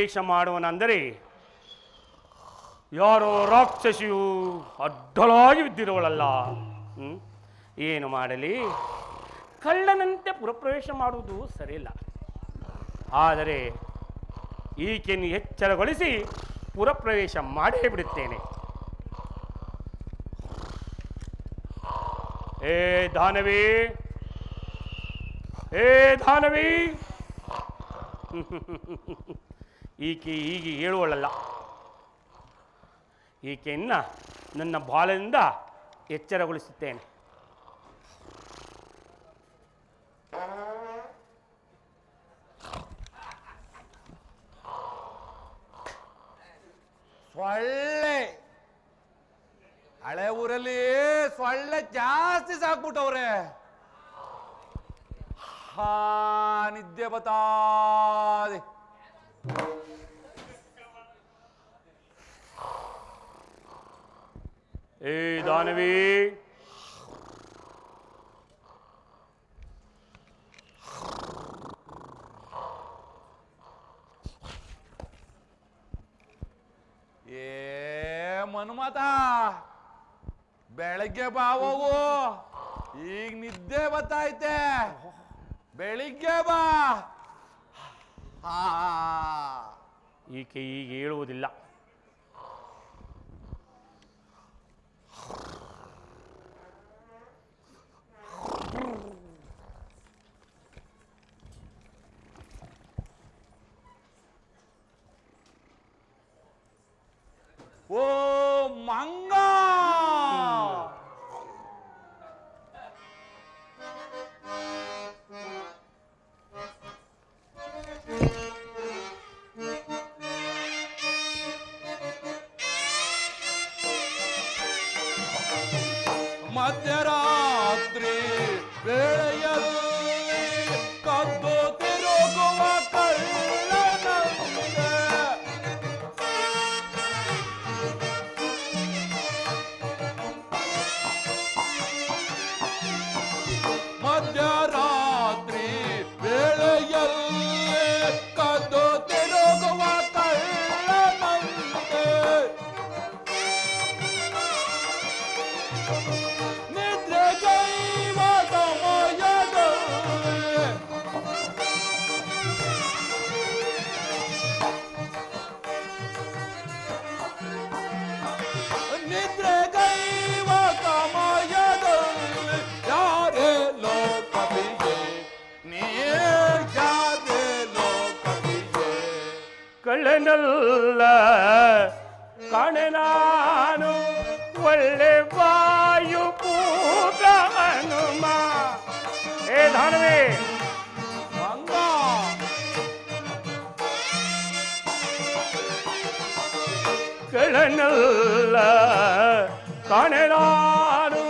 ಪ್ರವೇಶ ಮಾಡುವನೆಂದರೆ ಯಾರೋ ರಾಕ್ಷಸಿಯು ಅಡ್ಡಲಾಗಿ ಬಿದ್ದಿರುವಳಲ್ಲ. ಏನು ಮಾಡಲಿ? ಕಳ್ಳನಂತೆ ಪುರಪ್ರವೇಶ ಮಾಡುವುದು ಸರಿಯಿಲ್ಲ. ಆದರೆ ಈಕೆಯನ್ನು ಎಚ್ಚರಗೊಳಿಸಿ ಪುರಪ್ರವೇಶ ಮಾಡೇ ಬಿಡುತ್ತೇನೆ. ಏ ದಾನವಿ, ಏ ದಾನವಿ, ಈಕೆ ಹೀಗೆ ಹೇಳುವಳಲ್ಲ. ಈಕೆಯನ್ನ ನನ್ನ ಬಾಲದಿಂದ ಎಚ್ಚರಗೊಳಿಸುತ್ತೇನೆ. ಸೊಳ್ಳೆ ಹಳೆ ಊರಲ್ಲಿ ಸೊಳ್ಳೆ ಜಾಸ್ತಿ ಸಾಕ್ಬಿಟ್ಟವ್ರೆ. ನಿದ್ದೆ ಬತಾದೆ. ಏ ದಾನವಿ, ಮನ್ಮತ, ಬೆಳಗ್ಗೆ ಬಾವು, ಈಗ ನಿದ್ದೆ ಬತ್ತೈತೆ. ಬೆಳಿಗ್ಗೆ ಬಾ. ಈಕೆ ಈಗ ಹೇಳುವುದಿಲ್ಲ. ಓ ಮಂಗ, ಮಧ್ಯರಾತ್ರಿ ವೇಳೆಯಲ್ಲಿ ಕದ್ದು ತಿರುಗುವ ಕಳ್ಳನಂತೆ ಮಧ್ಯರಾತ್ರಿ ವೇಳೆಯಲ್ಲಿ ಕದ್ದು ತಿರುಗುವ ಕಳ್ಳನಂತೆ ನಿದ್ರೆ ಕೈವ ಸಮಯದಲ್ಲಿ ನಿದ್ರೆ ಕೈವ ಸಮಯದಲ್ಲಿ ಯಾರೇ ಲೋಕವಿಗೆ, ನೀ ಯಾರೇ ಲೋಕವಿಗೆ. ಕಳ್ಳನಲ್ಲ ಕಾಣೆ ನಾನು, ಒಳ್ಳೆ ವಾಯು ಪೂತ ಹನುಮ. ಏ ದಾನವೇ, ಮಂಗ, ಕಳ್ಳನಲ್ಲ ಕಾಣೆ ನಾನು,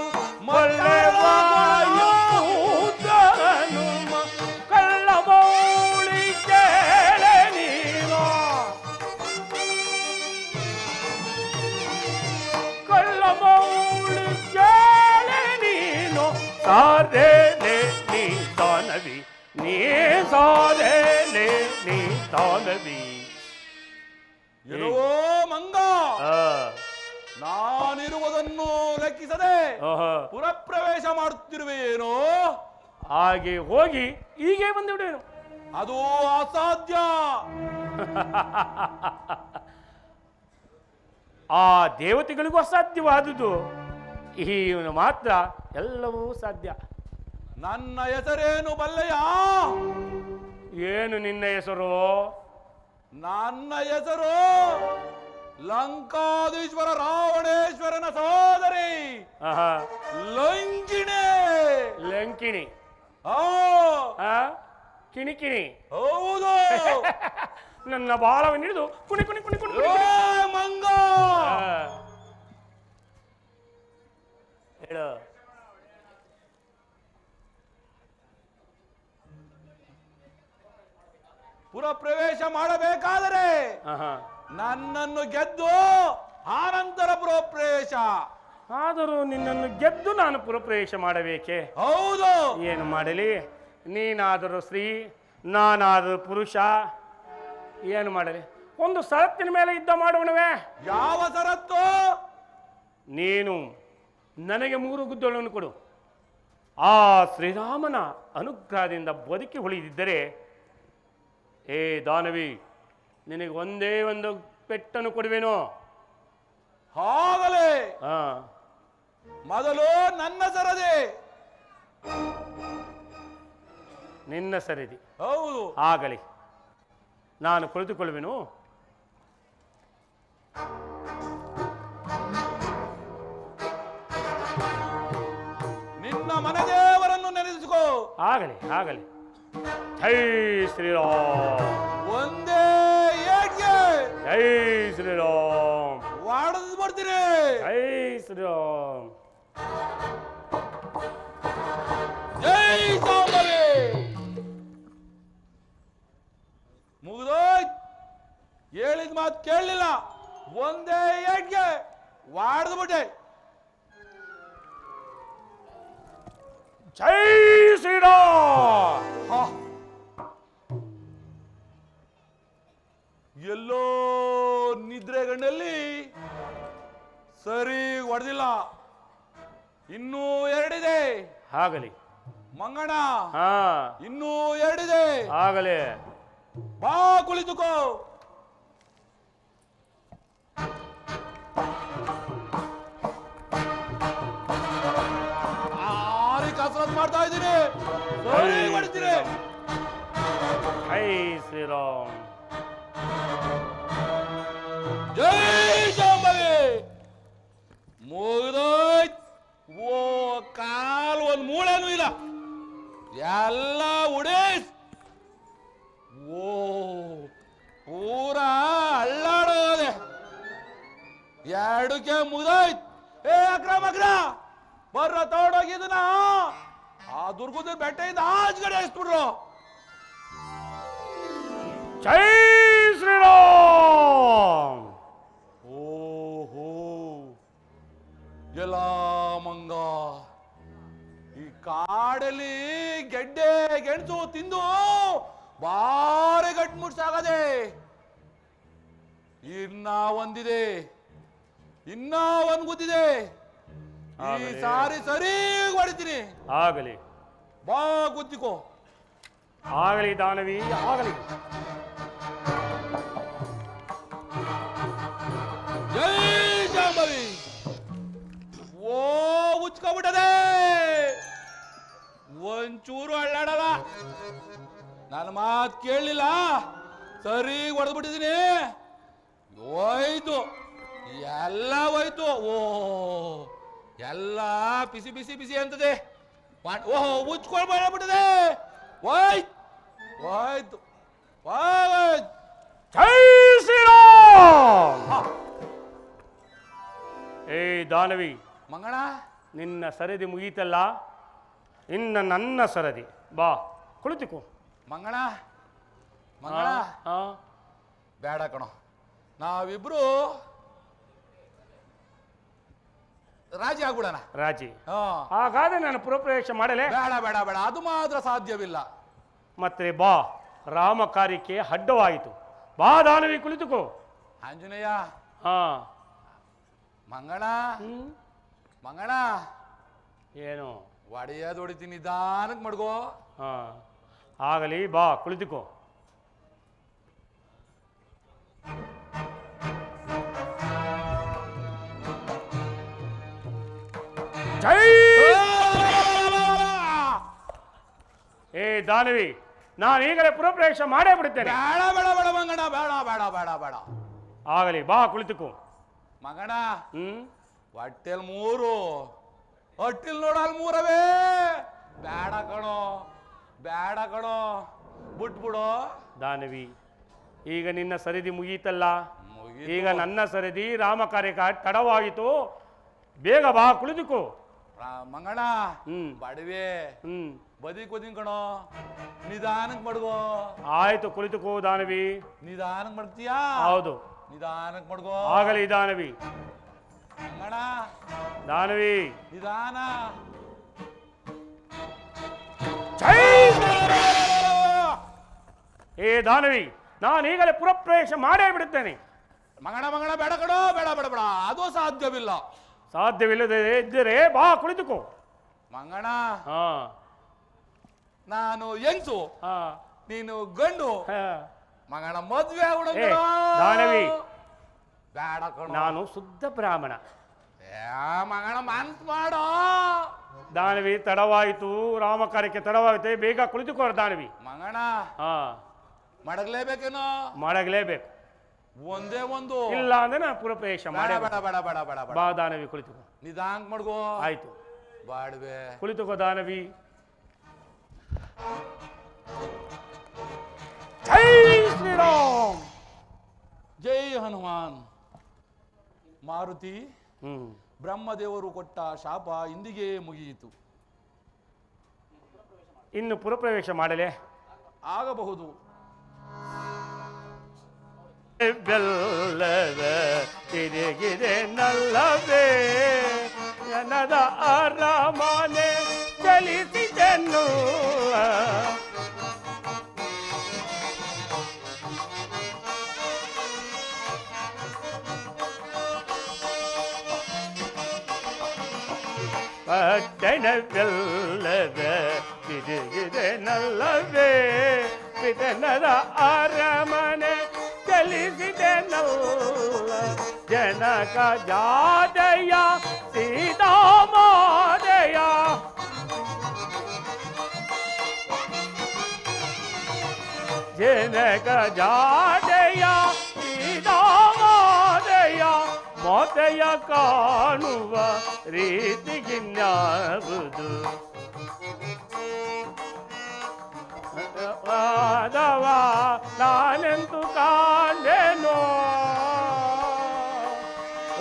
ಒಳ್ಳೆ ವಾಯು ಪೂತ ಹನುಮ. ಕಳ್ಳ ಮೌಳಿ ಕೇಳೆ ನೀನು, ಕಳ್ಳ ಮೌಳಿ ಕೇಳೆ ನೀನು. ಸಾರೇಲೆ ನೀ ದಾನವಿ, ನೀ ಸಾರೇಲೆ ನೀ ದಾನವಿ. ಇರುವೋ ಮಂಗ, ನಾನಿರುವುದನ್ನು ಲೆಕ್ಕಿಸದೆ ಪುರಪ್ರವೇಶ ಮಾಡುತ್ತಿರುವೆಯೇನೋ? ಹಾಗೆ ಹೋಗಿ ಹೀಗೆ ಬಂದು ಬಿಡುವೆನು. ಅದು ಅಸಾಧ್ಯ. ಆ ದೇವತೆಗಳಿಗೂ ಅಸಾಧ್ಯವಾದುದು, ಇವನು ಮಾತ್ರ ಎಲ್ಲವೂ ಸಾಧ್ಯ. ನನ್ನ ಹೆಸರೇನು ಬಲ್ಲೆಯ? ಏನು ನಿನ್ನ ಹೆಸರು? ನನ್ನ ಹೆಸರು ಲಂಕಾಧೀಶ್ವರ ರಾವಣೇಶ್ವರನ ಸಹೋದರಿ ಲಂಕಿಣಿ. ಲಂಕಿಣಿ? ಕಿಣಿಕಿಣಿ? ಹೌದು. ನನ್ನ ಬಾಲವನ್ನು ಹಿಡಿದು ಕುಣಿ ಕುಣಿ ಕುಣಿ ಕುಣಿ ಮಂಗ, ಹೇಳು. ಪುರಪ್ರವೇಶ ಮಾಡಬೇಕಾದರೆ ನನ್ನನ್ನು ಗೆದ್ದು ಆನಂತರ ಪುರಪ್ರವೇಶ. ಆದರೂ ನಿನ್ನನ್ನು ಗೆದ್ದು ನಾನು ಪುರಪ್ರವೇಶ ಮಾಡಬೇಕೆ? ಹೌದು. ಏನು ಮಾಡಲಿ? ನೀನಾದರೂ ಸ್ತ್ರೀ, ನಾನಾದರೂ ಪುರುಷ. ಏನು ಮಾಡಲಿ? ಒಂದು ಷರತ್ತಿನ ಮೇಲೆ ಯುದ್ಧ ಮಾಡೋಣವೇ? ಯಾವ ಷರತ್ತು? ನೀನು ನನಗೆ 3 ಗುದ್ದಗಳನ್ನು ಕೊಡು. ಆ ಶ್ರೀರಾಮನ ಅನುಗ್ರಹದಿಂದ ಬದುಕಿ ಉಳಿದಿದ್ದರೆ, ಏ ದಾನವಿ, ನಿನಗೆ ಒಂದೇ ಒಂದು ಪೆಟ್ಟನ್ನು ಕೊಡುವೆನೋ? ಹಾಗಲೇ ಹಾ, ಮೊದಲು ನನ್ನ ಸರದಿ. ನಿನ್ನ ಸರಿದಿ. ಹೌದು. ಆಗಲಿ, ನಾನು ಕುಳಿತುಕೊಳ್ಳುವೆನು. ನಿನ್ನ ಮನೆದೇವರನ್ನು ನೆನೆಸಿಕೋ. ಆಗಲಿ ಆಗಲಿ. ಜೈ ಶ್ರೀರಾಮ್. ಒಂದೇ ಏಟ್ಗೆ ಜೈ ಶ್ರೀರಾಮ್. ವಾಡದ್ ಬರ್ತೀರಿ. ಜೈ ಶ್ರೀರಾಮ್. ಜೈ ಸಾಂಬವಿ. ಮುಗಿದೋಯ್ತು. ಹೇಳಿದ ಮಾತು ಕೇಳಲಿಲ್ಲ. ಒಂದೇ ಏಟ್ಗೆ ವಾಡದ್ ಬಿಟ್ಟೆ. ಜೈ ಶ್ರೀರಾಮ್. ಹಾ. ಎಲ್ಲೋ ನಿದ್ರೆಗಣ್ಣಲ್ಲಿ ಸರಿ ಹೊಡೆದಿಲ್ಲ. ಇನ್ನೂ 2 ಇದೆ. ಆಗಲಿ. ಮಂಗಣ, ಹಾ, ಇನ್ನೂ 2 ಇದೆ. ಆಗಲಿ. ಬಾ ಕುಳಿತುಕೋ. ಆರಿ ಕಸರತ್ ಮಾಡ್ತಾ ಇದ್ದೀನಿ. ಸರಿ ಹೊಡಿತೀನಿ. ಜೈ ಶ್ರೀರಾಮ್. ಜೈ ಶಾಂಭವಿ. ಮುಗಿದೋಯ್ತು. ಓ ಕಾಲು ಒಂದು ಮೂಳೆನೂ ಇಲ್ಲ. ಎಲ್ಲ ಉಡೇಸ್. ಓ ಪೂರಾ ಅಳ್ಳಾಡೋದೆ. 2ಕ್ಕೆ ಮುಗಿದೋಯ್ತು. ಏ ಅಕ್ರಮ ಬರ್ರ ತಗೊಂಡೋಗಿದ್ದನ ಆ ದುರ್ಗದ ಬೆಟ್ಟದಿಂದ ಆಚೆಗಡೆ ಎಸ್ಬಿಡ್ರು. ಜೈ ಶ್ರೀರಾಮ್. ಓಹೋ ಎಲ್ಲ ಮಂಗ, ಈ ಕಾಡಲ್ಲಿ ಗೆಡ್ಡೆ ಗೆಣಸು ತಿಂದು ಬಾರಿ ಗಟ್ಮುಟ್ಸಾಗದೆ. ಇನ್ನ ಒಂದಿದೆ, ಇನ್ನ ಒಂದ್ ಗುದ್ದಿದೆ. ಈ ಸಾರಿ ಸರಿ ಹೊಡಿತೀನಿ. ಆಗಲಿ. ಬಾ ಗುದ್ದಿಕೋ. ಆಗಲಿ ದಾನವಿ, ಆಗಲಿ. ಜೈ ಜಾಂಬವಿ. ಓ ಉಚ್ಕೊಬಿಟ್ಟದೆ. ಒಂಚೂರು ಅಳ್ಳಾಡಲ್ಲ. ನನ್ನ ಮಾತು ಕೇಳಲಿಲ್ಲ. ಸರಿ ಹೊಡೆದ್ಬಿಟ್ಟಿದ್ದೀನಿ. ಹೋಯ್ತು, ಎಲ್ಲ ಹೋಯ್ತು. ಓ ಎಲ್ಲ ಬಿಸಿ ಬಿಸಿ ಬಿಸಿ ಅಂತದೆ. ಓಹೋ ಉಚ್ಕೊಳ್ಬಿಟ್ಟದೆ. ಹೋಯ್ತು ಹೋಯ್ತು ಹೋಯ್ತು. ಜೈ ಶ್ರೀರಾಮ್. ಏ ದಾನವಿ, ಮಂಗಣ, ನಿನ್ನ ಸರದಿ ಮುಗೀತಲ್ಲ, ಇನ್ನು ನನ್ನ ಸರದಿ. ಬಾ ಕುಳಿತುಕೋ. ಮಂಗಣ ಮಂಗಣ, ಹಾ, ಬೇಡ ಕಣೋ. ನಾವಿಬ್ರು ರಾಜಿ ಆಗ್ಬಿಡೋಣ. ರಾಜಿ. ಹಾಗಾದ್ರೆ ನಾನು ಪುರಪ್ರವೇಶ ಮಾಡಲೇ? ಬೇಡ ಬೇಡ ಬೇಡ, ಅದು ಮಾತ್ರ ಸಾಧ್ಯವಿಲ್ಲ. ಮತ್ತೆ ಬಾ, ರಾಮ ಕಾರ್ಯಕ್ಕೆ ಅಡ್ಡವಾಯಿತು. ಬಾ ದಾನವಿ, ಕುಳಿತುಕೋ. ಆಂಜನೇಯ. ಹಾ. ಮಂಗಣ ಮಂಗಣ, ಏನು? ಒಡೆಯೋದು ಹೊಡಿತೀನಿ, ನಿಧಾನಕ್ಕೆ ಮಡ್ಗೋ. ಹಾ, ಆಗಲಿ. ಬಾ ಕುಳಿತುಕೋ. ಜೈ. ಏ ದಾನವಿ, ನಾನು ಈಗಲೇ ಪುರಪ್ರವೇಶ ಮಾಡೇ ಬಿಡುತ್ತೇನೆ. ಬೇಡ ಬೇಡ ಬೇಡ ಮಂಗಣ, ಬೇಡ ಬೇಡ ಬೇಡ ಬೇಡ. ಆಗಲಿ, ಬಾ ಕುಳಿತುಕೋ. ಮಗಣ, ಹ್ಮ್, ಹೊಟ್ಟೆಲ್ 3, ಹೊಟ್ಟಿಲ್ ನೋಡಲ್ 3ವೇ. ಬೇಡ ಕಣೋ, ಬೇಡ ಕಣೋ, ಬಿಟ್ಬಿಡು. ದಾನವಿ, ಈಗ ನಿನ್ನ ಸರಿದಿ ಮುಗೀತಲ್ಲ. ಮುಗೀತು. ಈಗ ನನ್ನ ಸರಿದಿ ರಾಮ ಕಾರ್ಯಕ್ಕೆ ತಡವಾಯಿತು. ಬೇಗ ಬಾ ಕುಳಿತುಕೋ. ಮಂಗಣ, ಬಡವೆ ಬದಿ ಕೂದಿನ್ ಕಣೋ, ನಿಧಾನಕ್ಕೆ ಮಡ್ಗೋ. ಆಯ್ತು, ಕುಳಿತುಕೋ ದಾನವಿ. ನಿಧಾನಕ್ಕೆ ಮಡ್ತೀಯಾ? ಹೌದು, ನಿಧಾನಕ್ಕೆ ಮಡ್ಗೋ. ಆಗಲಿ ದಾನವಿ. ಮಂಗಣ, ದಾನವಿ, ನಿಧಾನ. ಜೈ. ಏ ದಾನವಿ, ನಾನೀಗಲೇ ಪುರಪ್ರವೇಶ ಮಾಡೇ ಬಿಡುತ್ತೇನೆ. ಮಗಣ ಮಗಣ ಬೇಡ ಕಡೋ, ಬೇಡ ಬೇಡ ಬೇಡ, ಅದು ಸಾಧ್ಯವಿಲ್ಲ. ಸಾಧ್ಯವಿಲ್ಲದೆ ಇದ್ದರೆ ಬಾ ಕುಳಿತುಕೋ. ಮಂಗಣ, ಹಾ ನಾನು ಹೆಂಗ್ಸು, ಹಾ ನೀನು ಗಂಡು. ಹಾ. ಮಗಣ ಮದ್ವೆ ದಾನವಿ, ಬೇಡ ಕಣ, ನಾನು ಶುದ್ಧ ಬ್ರಾಹ್ಮಣ. ಮಗಣ ಮನ್ಸ್ ಮಾಡೋ. ದಾನವಿ, ತಡವಾಯಿತು, ರಾಮಕಾರ್ಯಕ್ಕೆ ತಡವಾಯಿತು, ಬೇಗ ಕುಳಿತುಕೋ ದಾನವಿ. ಮಗಣ, ಹಾ ಮಡಗ್ಲೇಬೇಕೇನೋ? ಮಡಗಲೇಬೇಕು. ಒಂದೇ ಒಂದು ಇಲ್ಲ ಅಂದ್ರೆ ನಾನು ಪುರಪ್ರವೇಶ ಬೇಡ ಮಾಡಿ. ಬೇಡ ಬೇಡ ಬೇಡ ಬೇಡ ಬೇಡ. ಬಾ ದಾನವಿ, ಕುಳಿತುಕೋ. ನಿಧಾಂಕ್ ಮಾಡ್ಕೋ. ಆಯ್ತು, ಬಾಡ್ವೆ ಕುಳಿತುಕೋ ದಾನವಿ. ಜೈ ಶ್ರೀರಾಮ್. ಜೈ ಹನುಮಾನ್. ಮಾರುತಿ, ಹ್ಮ್ ಬ್ರಹ್ಮದೇವರು ಕೊಟ್ಟ ಶಾಪ ಇಂದಿಗೆ ಮುಗಿಯಿತು. ಇನ್ನು ಪುರಪ್ರವೇಶ ಮಾಡಲೇ? ಆಗಬಹುದು. ಬೆಲ್ಲದ ತಿರುಗಿದೆ ನಲ್ಲವೇ ನನದ ಅರಮನೆ ಚಲಿಸಿದೆನ್ನು. ಪಟ್ಟಣವೆಲ್ಲದ ತಿರುಗಿದೆ ನಲ್ಲವೇ ಪಿತನದ ಅರಮನೆ ಚಲಿಸಿದೆ ನಲ್ಲ. ಜನಕ ಜಾದಯ ಸೀತಾಮಾದಯ ಜನಕ ಜಾದಯ ಸೀತಾಮಾದಯ ಮೋತೆಯ ಕಾಣುವ ರೀತಿಗಿನ್ಯಾವುದು. ಮಾಧವ ನಾನೆಂದು ಕಾಣೆನೋ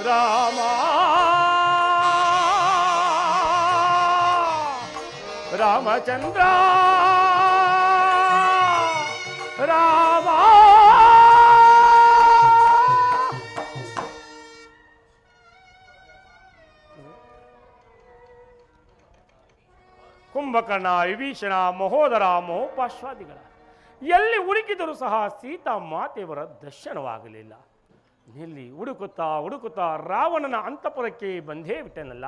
ರಾಮ ರಾಮಚಂದ್ರ ರಾಮ. ಕುಂಭಕರ್ಣ, ವಿಭೀಷಣ, ಮಹೋದರ, ಮಹೋಪಾಶ್ವಾದಿಗಳ ಎಲ್ಲಿ ಹುಡುಕಿದರೂ ಸಹ ಸೀತಾ ಮಾತೆಯವರ ದರ್ಶನವಾಗಲಿಲ್ಲ. ಇಲ್ಲಿ ಹುಡುಕುತ್ತಾ ಹುಡುಕುತ್ತಾ ರಾವಣನ ಅಂತಃಪುರಕ್ಕೆ ಬಂದೇ ಬಿಟ್ಟನಲ್ಲ.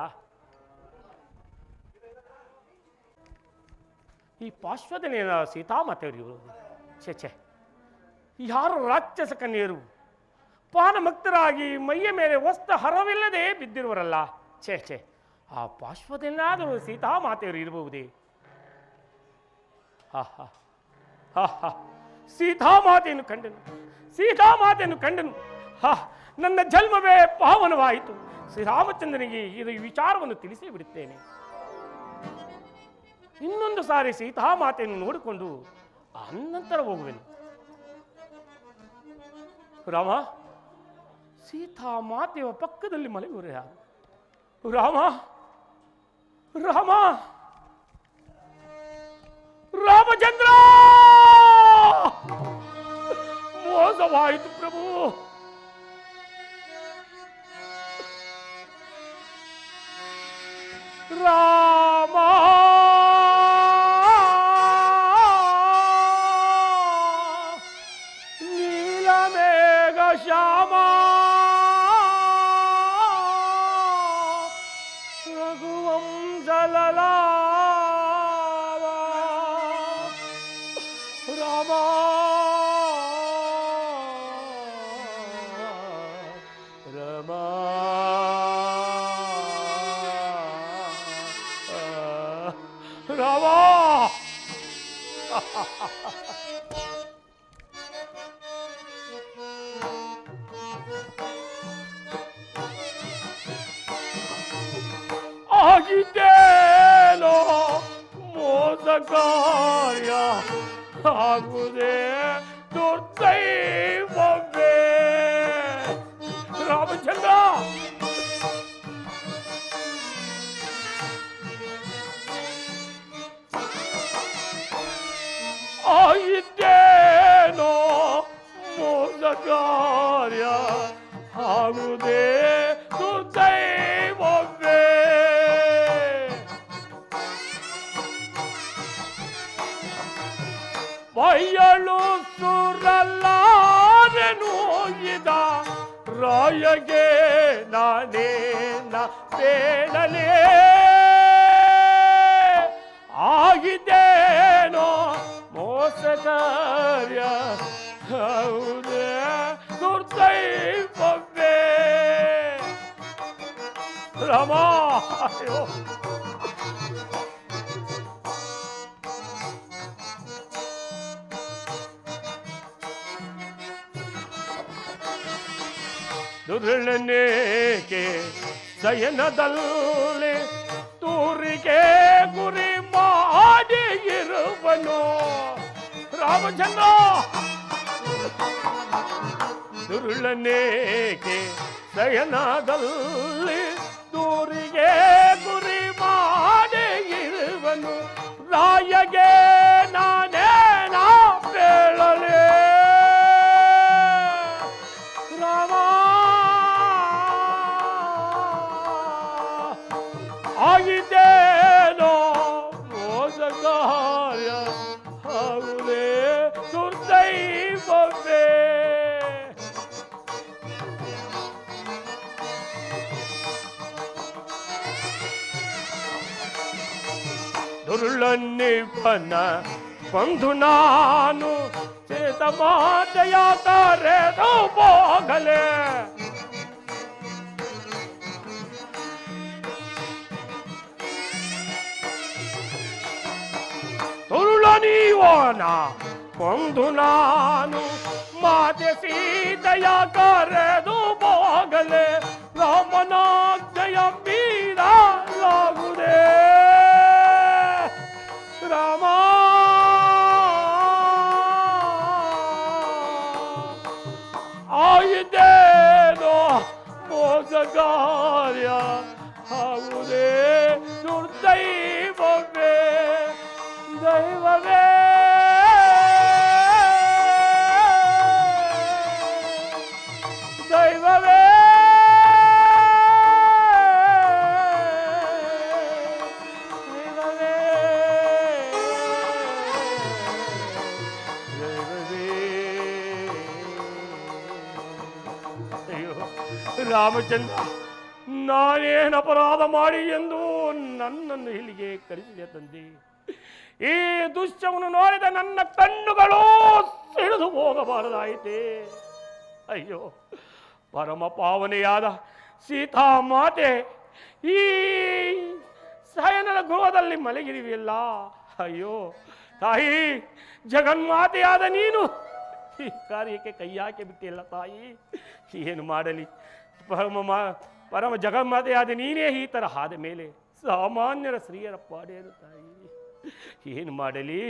ಈ ಪಾಶ್ವದನೆಯ ಸೀತಾಮಾತೆಯವರು ಇವರು. ಛೆ, ಯಾರು ರಾಕ್ಷಸ ಕನ್ಯರು ಪಾನಮಕ್ತರಾಗಿ ಮೈಯ ಮೇಲೆ ವಸ್ತ್ರ ಹರವಿಲ್ಲದೆ ಬಿದ್ದಿರುವರಲ್ಲ. ಛೆ, ಆ ಪಾಶ್ವದನ್ನಾದರೂ ಸೀತಾಮಾತೆಯವರು ಇರಬಹುದೇ? ಸೀತಾಮಾತೆಯನ್ನು ಕಂಡನು. ನನ್ನ ಜನ್ಮವೇ ಪಾವನವಾಯಿತು. ಶ್ರೀರಾಮಚಂದ್ರನಿಗೆ ಇದು ವಿಚಾರವನ್ನು ತಿಳಿಸಿ ಬಿಡುತ್ತೇನೆ. ಇನ್ನೊಂದು ಸಾರಿ ಸೀತಾಮಾತೆಯನ್ನು ನೋಡಿಕೊಂಡು ಅನಂತರ ಹೋಗುವೆನು. ರಾಮ, ಸೀತಾಮಾತೆಯ ಪಕ್ಕದಲ್ಲಿ ಮಲಗುವರು ಯಾರು? ರಾಮ, ರಾಮಚಂದ್ರ, ಮೋಸವಾಯಿತು ಪ್ರಭು. ರಾಮ, ನೀಲಮೇಘ ಶ್ಯಾಮ, ರಘುವಂಶಲಲಾವ ರಾಮ, ರಮ ರಾಮ. ಆಗಿದ್ದೇನೋ ಮೋಸ ಕಾರ್ಯ ಆಗುವುದೇ ದುರ್ದೈವವೇ. ರಾಮಚಂದ್ರ, ಆಗಿದ್ದೇನೋ ಮೋಸ ಕಾರ್ಯ ಆಗುವುದೇ ದುರ್ದೈವವೇ. ಬಯಲು ಸುರಲ್ಲ ರಾಯಗೆ ನಾನೇನ ಬೇಡಲೇ ಆಗಿದ್ದೇನೋ ಮೋಸ ಕಾರ್ಯ ಹೌದೇ ದುರ್ದೈವವೇ ರಾಮ. ದುರುಳನೇಕೆ ಶಯನದಲ್ಲಿ ತೂರಿಗೆ ಗುರಿ ಮಾಡಿ ಇರುವನು ರಾಮಚಂದ್ರ. ದುರುಳನೇಕೆ ಶಯನದಲ್ಲಿ ತೂರಿಗೆ ಗುರಿ ಮಾಡಿ ಇರುವನು ರಾಯಗೆ ನಾನೇನ ಬೇಳಲೇ ರಾಮ. ಆಗಿದ್ದೇನೋ ಮೋಸ ಕಾರ್ಯ ಹೌದೇ ದುರ್ದೈವವೇ. ದುರುಳನ್ನಿಪ್ಪನ ಬಂಧು ನಾನು ಚೇತ ಮಾತೆಯ ಕರೆದು ಹೋಗಲೇ ತುರುಳನೀವನ ಕೊಂದು ನಾನು ಮಾತೆ ಸೀತೆಯ ಕರೆದು ಹೋಗಲೇ ರಾಮನಾಜ್ಞೆಯ ಮೀರಲಾಗುವುದೇ ರಾಮ. ಆಗಿದ್ದೇನೋ ಮೋಸ ಕಾರ್ಯ ಆಗುವುದೇ ದುರ್ದೈವವೇ ದೈವವೇ. ದೈವವೇ ರಾಮಚಂದ್ರ, ನಾನೇನು ಅಪರಾಧ ಮಾಡಿ ಎಂದು ನನ್ನನ್ನು ಇಲ್ಲಿಗೆ ಕರೆಸಿದೆ ತಂದೆ. ಈ ದುಶ್ಯವನ್ನು ನೋಡಿದ ನನ್ನ ಕಣ್ಣುಗಳು ಸಿಡಿದು ಹೋಗಬಾರದಾಯಿತೆ. ಅಯ್ಯೋ, ಪರಮ ಪಾವನೆಯಾದ ಸೀತಾಮಾತೆ ಈ ಶಯನದ ಗೃಹದಲ್ಲಿ ಮಲಗಿರುವಿಯಲ್ಲ. ಅಯ್ಯೋ ತಾಯಿ, ಜಗನ್ಮಾತೆಯಾದ ನೀನು ಈ ಕಾರ್ಯಕ್ಕೆ ಕೈಯಾಕೆ ಬಿಟ್ಟಿಲ್ಲ ತಾಯಿ. ಏನು ಮಾಡಲಿ, ಪರಮ ಜಗನ್ಮಾತೆಯಾದ ನೀನೇ ಈ ಥರ ಆದ ಮೇಲೆ ಸಾಮಾನ್ಯರ ಸ್ತ್ರೀಯರ ಪಾಡೇನು ತಾಯಿ. ಏನು ಮಾಡಲಿ,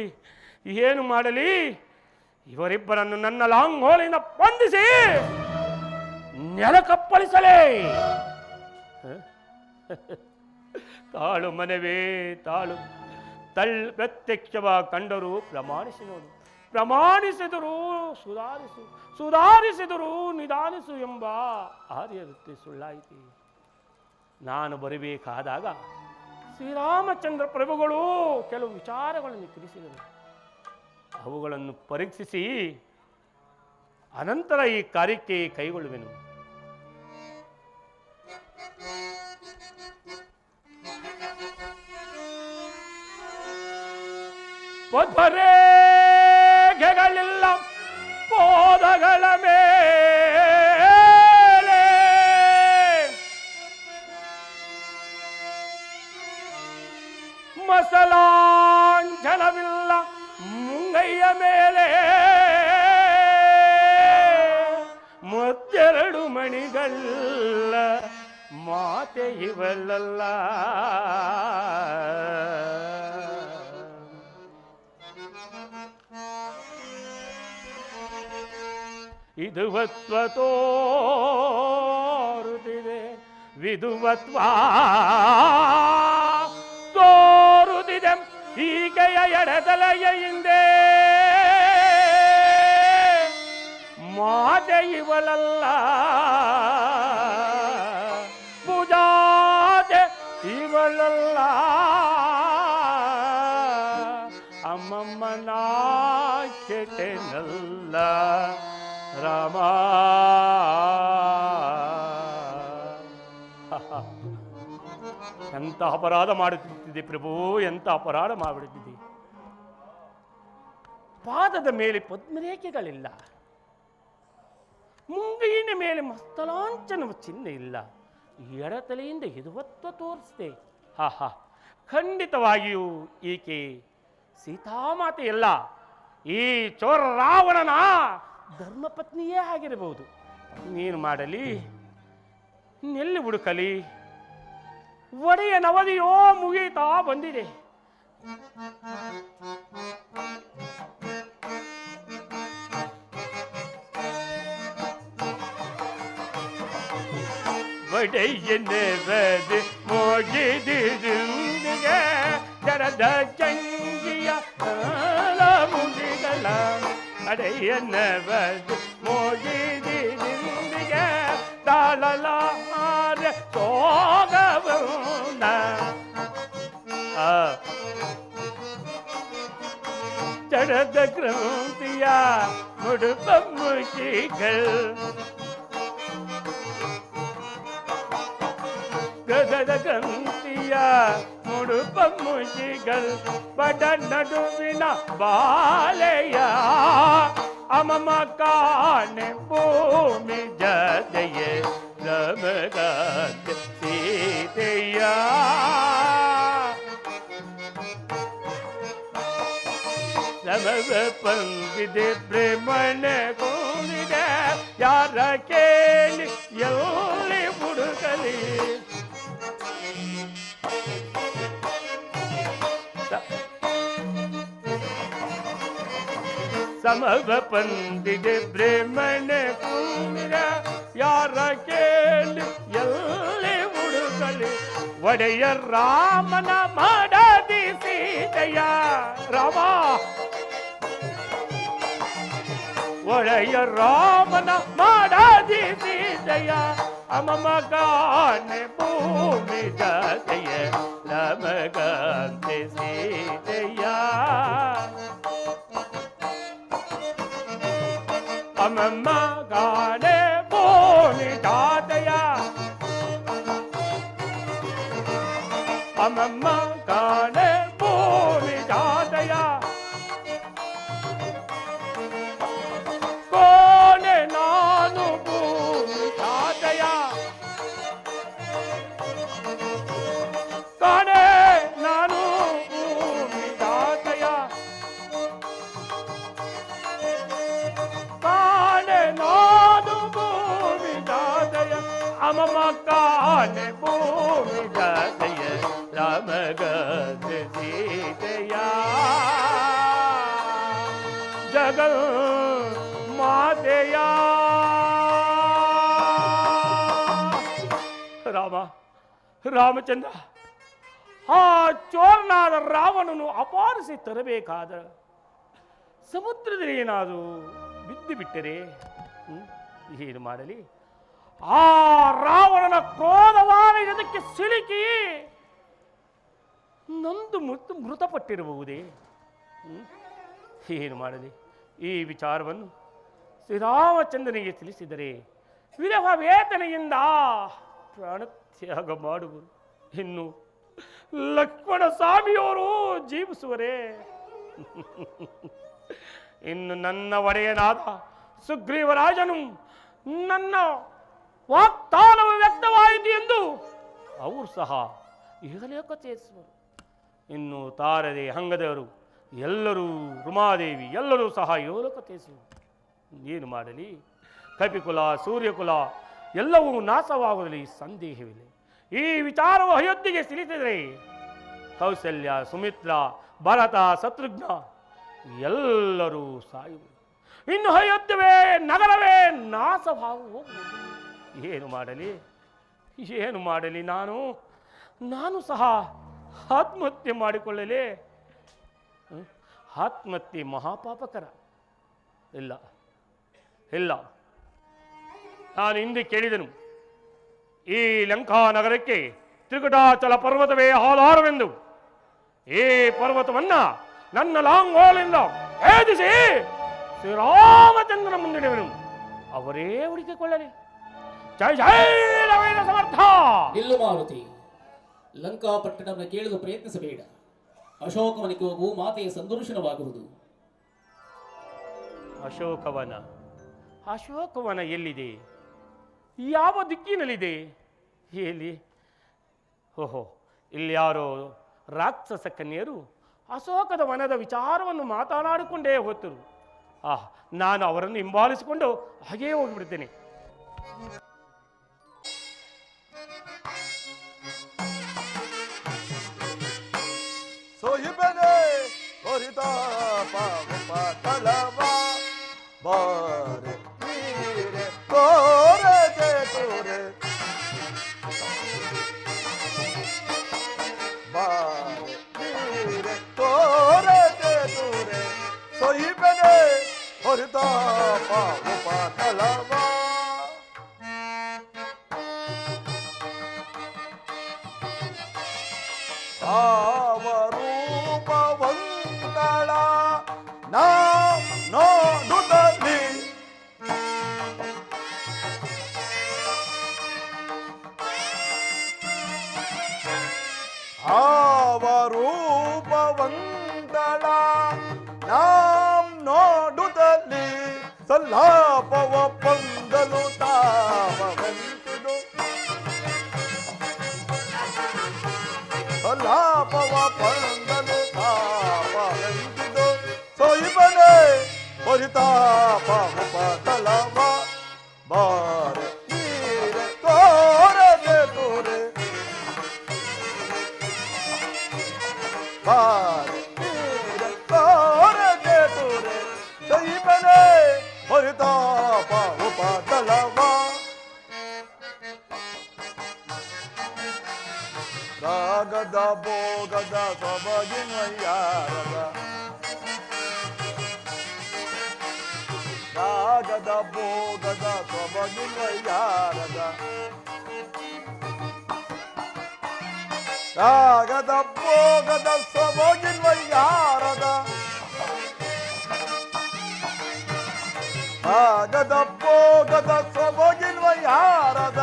ಏನು ಮಾಡಲಿ? ಇವರಿಬ್ಬರನ್ನು ನನ್ನ ಲಾಂಗೋಲಿಂದ ಬಂಧಿಸಿ ನೆಲಕಪ್ಪಳಿಸಲೇ. ತಾಳು ಮನವೇ ತಾಳು, ಪ್ರತ್ಯಕ್ಷವಾಗಿ ಕಂಡರೂ ಪ್ರಮಾಣಿಸಿ ನೋಡು, ಪ್ರಮಾಣಿಸಿದರೂ ಸುಧಾರಿಸು, ಸುಧಾರಿಸಿದರೂ ನಿಧಾನಿಸು ಎಂಬ ಆರ್ಯ ವೃತ್ತಿ ಸುಳ್ಳಾಯಿತು. ನಾನು ಬರಬೇಕಾದಾಗ ಶ್ರೀರಾಮಚಂದ್ರ ಪ್ರಭುಗಳು ಕೆಲವು ವಿಚಾರಗಳನ್ನು ತಿಳಿಸಿದರು. ಅವುಗಳನ್ನು ಪರೀಕ್ಷಿಸಿ ಅನಂತರ ಈ ಕಾರ್ಯಕ್ಕೆ ಕೈಗೊಳ್ಳುವೆನು. ಪದ್ಮರೇಖೆಗಳಿಲ್ಲ ಪೋದಗಳ ಮೇಲೆ ಮಸಲಾಂಜನವಿಲ್ಲ ಮುಂಗೈಯ ಮೇಲೆ ಮತ್ತೆರಡು ಮಣಿಗಲ್ಲ ಮಾತೆ ಇವಲ್ಲ. ವಿಧುವತ್ವ ತೋರುತ್ತಿದೆ, ವಿಧುವತ್ವ ತೋರುತ್ತಿದೆ ಈಕೆಯ ಎಡತಲೆಯ ಹಿಂದೆ ಮಾತೆ ಇವಳಲ್ಲ, ಪೂಜಾತೆ ಇವಳಲ್ಲ. ಅಮ್ಮಮ್ಮನ ಕೆಟ್ಟೆನಲ್ಲ ರಾಮ. ಎಂಥ ಅಪರಾಧ ಮಾಡುತ್ತಿದ್ದೆ ಪ್ರಭು, ಎಂಥ ಅಪರಾಧ ಮಾಡಿಬಿಡುತ್ತಿದ್ದೆ. ಪಾದದ ಮೇಲೆ ಪದ್ಮರೇಖೆಗಳಿಲ್ಲ, ಮುಂಗೈನ ಮೇಲೆ ಮಸ್ತಲಾಂಚನವ ಚಿಹ್ನೆ ಇಲ್ಲ, ಎಡತಲೆಯಿಂದ ಹಿದುವತ್ವ ತೋರಿಸಿದೆ. ಹಾ, ಖಂಡಿತವಾಗಿಯೂ ಈಕೆ ಸೀತಾಮಾತೆಯಲ್ಲ, ಈ ಚೋರ ರಾವಣನ ಧರ್ಮಪತ್ನಿಯೇ ಆಗಿರಬಹುದು. ನೀನು ಮಾಡಲಿ, ನೆಲ್ಲಿ ಹುಡುಕಲಿ, ಒಡೆಯ ನವದಿಯೋ ಮುಗೀತಾ ಬಂದಿದೆ. ಒಡೆಯ ನವದಿ ಮುಗಿದಿರುಂದಿಗೆ ಜರದ ಚಂಗಿಯ ಮುಗಿಗಳ ಒಡೆಯ ನವದಿ ಮುಗಿದಿರುಂದಿಗೆ ತಾಳಲಾರ ಸೋಗವನ ಚಡದ ಕ್ರಾಂತಿಯ ಮುಡುಪ ಮುಗಿಗಳು ಗದದ ಕ್ರಾಂತಿಯ ಮುಡುಪ ಮುಗಿಗಳು ಬಡ ನಡುವಿನ ಬಾಲೆಯ ಅಮಮ ಕಾಣೆ ಭೂಮಿ ಜದೆಯ ನಮಗಾದ ಸೀತೆಯ ನಮಗ ಪಂಗಿದೆ ಬ್ರಹ್ಮಣ ಕೊಂಡಿದೆ ಯಾರ ಕೇಳಿ ಎಲ್ಲಿ ಹುಡುಕಲಿ ಸಮವ ಪಂದಿಗೆ ಬ್ರಹ್ಮಣ ಕೊಂಡಿದ ಯಾರ ಕೇಳಿ ಎಲ್ಲಿ ಹುಡುಕಲಿ ಒಡೆಯ ರಾಮನ ಮಾಡದಿ ಸೀತೆಯ ರಾಮ ಒಡೆಯ ರಾಮನ ಮಾಡದಿ ಸೀತೆಯ ಅಮಮ ಗಾನೆ ಭೂಮಿ ಜತೆಯ ನಮಗಂತೆ ಸೀತೆಯ ಅಮಮ್ಮ ಗಾನೆ ಭೂಮಿ ಜಾತೆಯ ಅಮಮ್ಮ ಗಾನೆ ಭೂಮಿ ಜಾತೆಯ ಕೋಣೆ ನಾನು ಭೂಮಿ ಜಾತೆಯ ಕಾಣೆ ನಾನು ಭೂಮಿ ಜಾತೆಯ ಕಾಣೆ ನಾನು ಭೂಮಿ ಜಾತೆಯ ಅಮಮ ಕಾಣೆ ಭೂಮಿ ಜಾತೆಯ ರಾಮಗದ ಸೀತೆಯ ಜಗನ್ ಮಾತೆಯ ರಾಮ ರಾಮಚಂದ್ರ ಆ ಚೋರನಾದ ರಾವಣನು ಅಪಾರಿಸಿ ತರಬೇಕಾದ ಸಮುದ್ರದಲ್ಲಿ ಏನಾದರೂ ಬಿದ್ದು ಬಿಟ್ಟರೆ ಏನು ಮಾಡಲಿ? ಆ ರಾವಣನ ಕ್ರೋಧವಾದ ಇದಕ್ಕೆ ಸಿಲುಕಿ ನೊಂದು ಮೃತಪಟ್ಟಿರಬಹುದೇ? ಏನು ಮಾಡಲಿ? ಈ ವಿಚಾರವನ್ನು ಶ್ರೀರಾಮಚಂದ್ರನಿಗೆ ತಿಳಿಸಿದರೆ ವಿರಹ ವೇದನೆಯಿಂದ ಪ್ರಾಣತ್ಯಾಗ ಮಾಡುವರು. ಇನ್ನು ಲಕ್ಷ್ಮಣ ಸ್ವಾಮಿಯವರು ಜೀವಿಸುವರೇ? ಇನ್ನು ನನ್ನ ಒಡೆಯನಾದ ಸುಗ್ರೀವರಾಜನು ನನ್ನ ವಾಗ್ದಾನವು ವ್ಯಕ್ತವಾಯಿತು ಎಂದು ಅವರು ಸಹ ಈಗಲೇಕ ಚೇರಿಸುವರು. ಇನ್ನು ತಾರದೆ ಹಂಗದವರು ಎಲ್ಲರೂ ರುಮಾದೇವಿ ಎಲ್ಲರೂ ಸಹ ಯೋಲಕ ಚೇರಿಸುವರು. ಏನು ಮಾಡಲಿ? ಕಪಿಕುಲ ಸೂರ್ಯಕುಲ ಎಲ್ಲವೂ ನಾಶವಾಗುವುದರಲ್ಲಿ ಸಂದೇಹವಿಲ್ಲ. ಈ ವಿಚಾರವು ಅಯೋಧ್ಯೆಗೆ ತಿಳಿಸಿದರೆ ಕೌಸಲ್ಯ ಸುಮಿತ್ರ ಭರತ ಶತ್ರುಘ್ನ ಎಲ್ಲರೂ ಸಾಯುವರು. ಇನ್ನು ಅಯೋಧ್ಯವೇ ನಗರವೇ ನಾಶವಾಗುವುದು. ಏನು ಮಾಡಲಿ? ಏನು ಮಾಡಲಿ? ನಾನು ಸಹ ಆತ್ಮಹತ್ಯೆ ಮಾಡಿಕೊಳ್ಳಲೇ? ಆತ್ಮಹತ್ಯೆ ಮಹಾಪಾಪಕರ. ಇಲ್ಲ ಇಲ್ಲ, ನಾನು ಹಿಂದೆ ಕೇಳಿದನು, ಈ ಲಂಕಾ ನಗರಕ್ಕೆ ತ್ರಿಕುಟಾಚಲ ಪರ್ವತವೇ ಆಧಾರವೆಂದು. ಈ ಪರ್ವತವನ್ನ ನನ್ನ ಲಾಂಗೋಲಿಂದ ಭೇದಿಸಿ ಶ್ರೀರಾಮಚಂದ್ರನ ಮುಂದಿಡುವೆನು. ಅವರೇ ಹುಡುಕಿಕೊಳ್ಳಲಿ. ಜೈ ಜೈ ವೇದ ಸಮರ್ಥ. ನಿಲ್ಲು ಮಾರುತಿ, ಲಂಕಾಪಟ್ಟಣವನ್ನು ಕೇಳಲು ಪ್ರಯತ್ನಿಸಬೇಡ. ಅಶೋಕವನಕ್ಕೆ ಹೋಗು, ಮಾತೆಯ ಸಂದರ್ಶನವಾಗುವುದು. ಅಶೋಕವನ ಅಶೋಕವನ ಎಲ್ಲಿದೆ? ಯಾವ ದಿಕ್ಕಿನಲ್ಲಿದೆ? ಎಲ್ಲಿ? ಓಹೋ, ಇಲ್ಲಿ ಯಾರೋ ರಾಕ್ಷಸ ಕನ್ಯರು ಅಶೋಕದ ವನದ ವಿಚಾರವನ್ನು ಮಾತನಾಡಿಕೊಂಡೇ ಹೋತರು. ನಾನು ಅವರನ್ನು ಹಿಂಬಾಲಿಸಿಕೊಂಡು ಹಾಗೇ ಹೋಗಿಬಿಡ್ತೇನೆ. ಸೋಹಿಬನೆ ಪರಿತಾಪ ತಲವ ಬಾರೆ ನೀರೆ ತೋರೆ ತೋರೆ ಬಾರೆ ನೀರೆ ತೋರೆ ತೋರೆ ಸೋಹಿಬನೆ ಪರಿತಾಪ ತಲವ ರೂಪವಂತಳ ನಾ ನೋಡುತ್ತಲಿ ರೂಪವಂತಳ ನಾಂ ನೋಡುತ್ತಲಿ ಸಲ್ಲಾಪವ ಪಂದಲು ತಾವಂತಿದು ಲಾಪವ ಪಂದಲು ತಾಪವೆಂದಿದು ಸೋಯಿಬನೆ ಪರಿತಾಪ ತಲವ ಬಾರೆ ನೀರೆ ತೋರದೆ ತೋರೆ ಬಾರೆ ನೀರೆ ತೋರದೆ ತೋರೆ ಸೋಯಿಬನೆ ಪರಿತಾಪ ತಲವ ರಾಗದ ಭೋಗದ ಸೊಬಗಿನಯ್ಯಾರದ ರಾಗದ ಭೋಗದ ಸೊಬಗಿನಯ್ಯಾರದ ರಾಗದ ಭೋಗದ ಸೊಬಗಿನಯ್ಯಾರದ ರಾಗದ ಭೋಗದ ಸೊಬಗಿನಯ್ಯಾರದ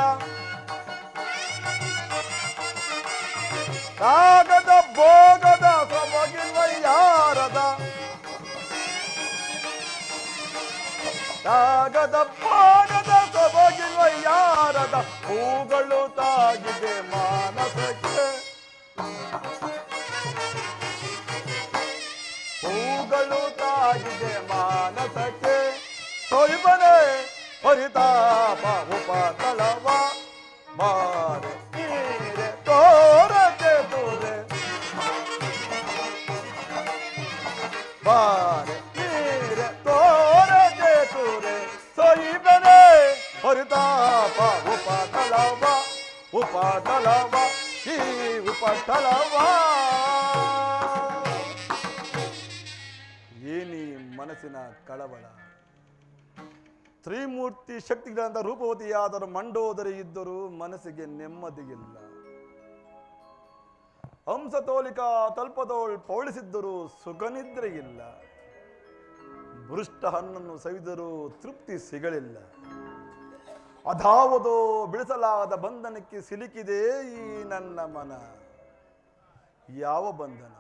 ರಾಗದ ಭೋಗದ ಸೊಬಗಿನಯ್ಯಾರದ ರಾಗದ ಭೋಗದ ಸೊಬಗಿನಯ್ಯಾರದ ಹೂಗಳು ತಾಗಿದೆ ಮಾನಸಕ್ಕೆ ಹೂಗಳು ತಾಗಿದೆ ಮಾನಸಕ್ಕೆ ಸೊಯ್ಬನೆ ಪರಿತಾಪ ಉಪತಳವ ಬಾರೆ ನೀರೆ ತೋರದೆ ತೋರೆ ಬಾರೆ ನೀರೆ ತೋರದೆ ತೋರೆ ಸೊಯ್ಬನೆ ಪರಿತಾಪ ಉಪತಳವ ಉಪತಳವ ಈ ಉಪತಳವ ಏನಿ ಮನಸ್ಸಿನ ಕಳವಳ ತ್ರಿಮೂರ್ತಿ ಶಕ್ತಿಗಳಂತ ರೂಪವತಿಯಾದರೂ ಮಂಡೋದರಿ ಇದ್ದರೂ ಮನಸ್ಸಿಗೆ ನೆಮ್ಮದಿಗಿಲ್ಲ. ಹಂಸತೋಲಿಕ ತಲ್ಪದೋಳ್ ಪೌಳಿಸಿದ್ದರೂ ಸುಖನಿದ್ರೆಯಿಲ್ಲ. ಭೃಷ್ಟ ಹಣ್ಣನ್ನು ಸವಿದರೂ ತೃಪ್ತಿ ಸಿಗಲಿಲ್ಲ. ಅದಾವುದೋ ಬಿಡಿಸಲಾದ ಬಂಧನಕ್ಕೆ ಸಿಲುಕಿದೆ ಈ ನನ್ನ ಮನ. ಯಾವ ಬಂಧನ?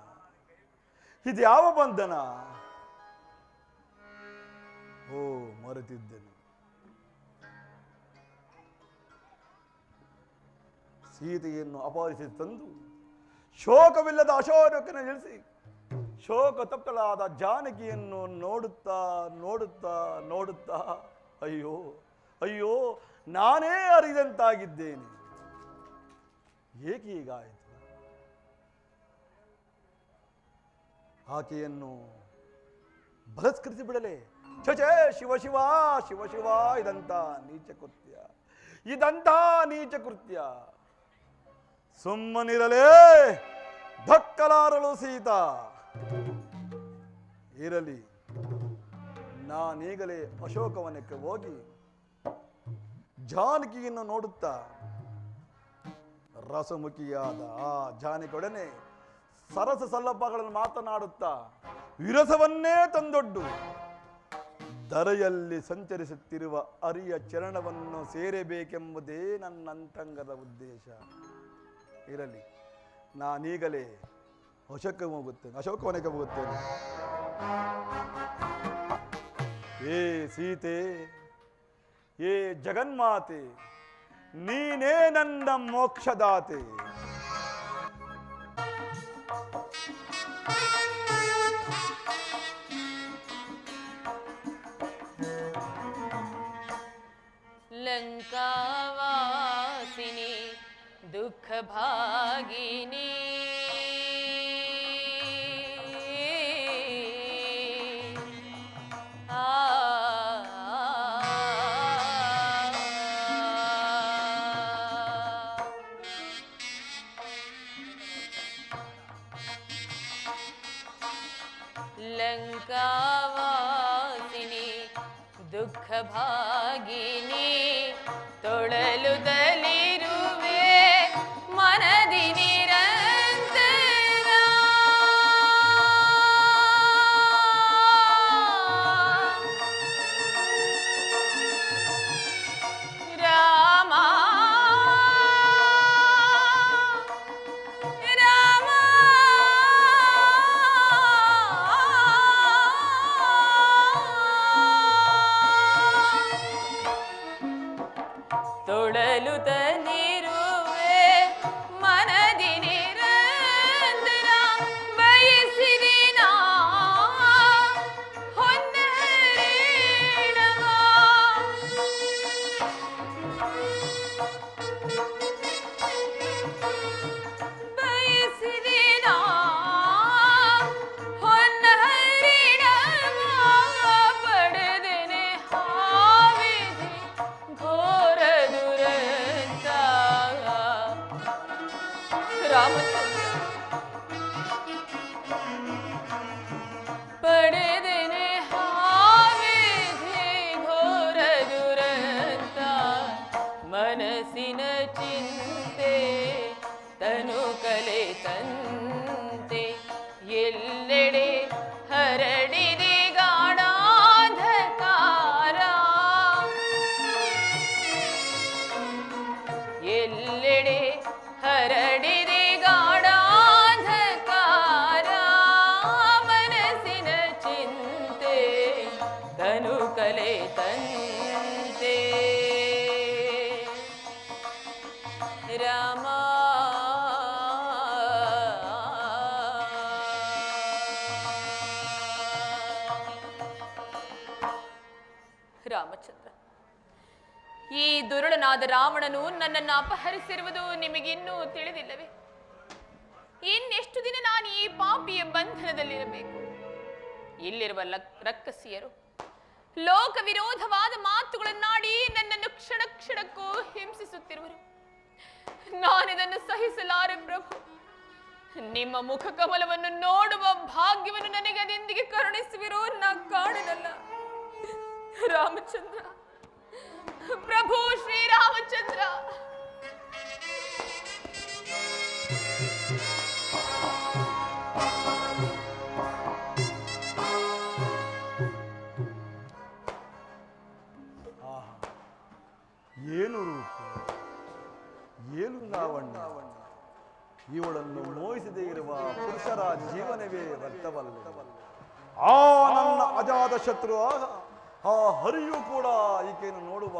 ಇದ್ಯಾವ ಬಂಧನ? ಓ, ಮರೆತಿದ್ದೆನು. ಸೀತೆಯನ್ನು ಅಪಹರಿಸಿ ತಂದು ಶೋಕವಿಲ್ಲದ ಅಶೋಕನ ಇಳಿಸಿ ಶೋಕ ತಪ್ತಳಾದ ಜಾನಕಿಯನ್ನು ನೋಡುತ್ತಾ ನೋಡುತ್ತಾ ನೋಡುತ್ತಾ ಅಯ್ಯೋ ಅಯ್ಯೋ ನಾನೇ ಅರಿದಂತಾಗಿದ್ದೇನೆ. ಏಕೆ ಹೀಗಾಯಿತು? ಆಕೆಯನ್ನು ಬಲಸ್ಕರಿಸಿ ಬಿಡಲೇ? ಛೇ, ಶಿವ ಶಿವ ಶಿವ ಶಿವ, ಇದಂತ ನೀಚ ಕೃತ್ಯ, ಇದಂತ ನೀಚ ಕೃತ್ಯ. ಸುಮ್ಮನಿರಲೇ, ಧಕ್ಕಲಾರಲು ಸೀತಾ. ಇರಲಿ, ನಾನೀಗಲೇ ಅಶೋಕವನಕ್ಕೆ ಹೋಗಿ ಜಾನಕಿಯನ್ನು ನೋಡುತ್ತಾ ರಸಮುಖಿಯಾದ ಆ ಜಾನಕಿಯೊಡನೆ ಸರಸ ಸಲ್ಲಭಗಳನ್ನು ಮಾತನಾಡುತ್ತಾ ವಿರಸವನ್ನೇ ತಂದೊಡ್ಡು ಧರೆಯಲ್ಲಿ ಸಂಚರಿಸುತ್ತಿರುವ ಹರಿಯ ಚರಣವನ್ನು ಸೇರಬೇಕೆಂಬುದೇ ನನ್ನ ಅಂತಂಗದ ಉದ್ದೇಶ. ಇರಲಿ, ನಾನೀಗಲೇ ಅಶೋಕವನಕ್ಕೆ ಹೋಗುತ್ತೇನೆ. ಏ ಸೀತೆ, ಏ ಜಗನ್ಮಾತೆ, ನೀನೇ ನನ್ನ ಮೋಕ್ಷದಾತೆ. ಲಂಕಾವಾಸಿನಿ ದುಃಖ ಭಾಗಿನಿ ಲಂಕಾವಾಸಿನಿ ದುಃಖ ಭಾಗಿನಿ ತೊಳಲುದಲಿರುವೆ ಮನದಿ ನಿರಂತರ ರಾಮ ರಾಮ ತೊಳಲುತ್ತಲಿರುವೆ ಮನದಿ ನಿರಂತರ ಬಯಸಿದೆ ನಾ ಹೊನ್ನರಿಣವ ಬಯಸಿದೆ ನಾ ಹೊನ್ನರಿಣವ ಪಡೆದೆನೆ ಹಾವಿದೆ ಘೋರ ದುರಂತ. ರಾಮಚಂದ್ರ ಪಡೆದೆನೆ ಹಾವಿದೆ ಘೋರ ದುರಂತ. ಮನಸ್ಸಿನ ಚಿಂತೆ ತನು ಕಲೆ ತಂತೆ ಎಲ್ಲೆಡೆ ಹರಡಿದೆ ಗಾಢಾಂಧಕಾರ. ಎಲ್ಲೆಡೆ ಹರಡಿದೆ ಗಾಢಾಂಧಕಾರ. ಮನಸ್ಸಿನ ಚಿಂತೆ ತನು ಕಲೆ ತಂತೆ. ರಾಮ ರಾಮಚಂದ್ರ, ಈ ದುರುಳನಾದ ರಾವಣನು ನನ್ನನ್ನು ಅಪಹರಿಸಿರುವುದು ನಿಮಗಿನ್ನೂ ತಿಳಿದಿಲ್ಲವೇ? ಇನ್ನೆಷ್ಟು ದಿನ ನಾನು ಈ ಪಾಪಿಯ ಬಂಧನದಲ್ಲಿರಬೇಕು? ಇಲ್ಲಿರುವ ರಕ್ಕಸಿಯರು ಲೋಕ ವಿರೋಧವಾದ ಮಾತುಗಳನ್ನಾಡಿ ನನ್ನನ್ನು ಕ್ಷಣ ಕ್ಷಣಕ್ಕೂ ಹಿಂಸಿಸುತ್ತಿರುವರು. ನಾನಿದನ್ನು ಸಹಿಸಲಾರೆ ಪ್ರಭು. ನಿಮ್ಮ ಮುಖ ಕಮಲವನ್ನು ನೋಡುವ ಭಾಗ್ಯವನ್ನು ನನಗೆ ಅದೆಂದಿಗೆ ಕರುಣಿಸುವಿರೋ ನಾ ಕಾಣನಲ್ಲ. ರಾಮಚಂದ್ರ, ಪ್ರಭು ಶ್ರೀರಾಮಚಂದ್ರ. ಏನು ರೂಪ, ಏನು ಲಾವಣ್ಯ! ಇವಳನ್ನು ಮೋಹಿಸದೇ ಇರುವ ಪುರುಷರ ಜೀವನವೇ ವ್ಯರ್ಥವಲ್ಲ. ಆ ನನ್ನ ಅಜಾತ ಶತ್ರು ಆ ಹರಿಯೂ ಕೂಡ ಈಕೆಯನ್ನು ನೋಡುವ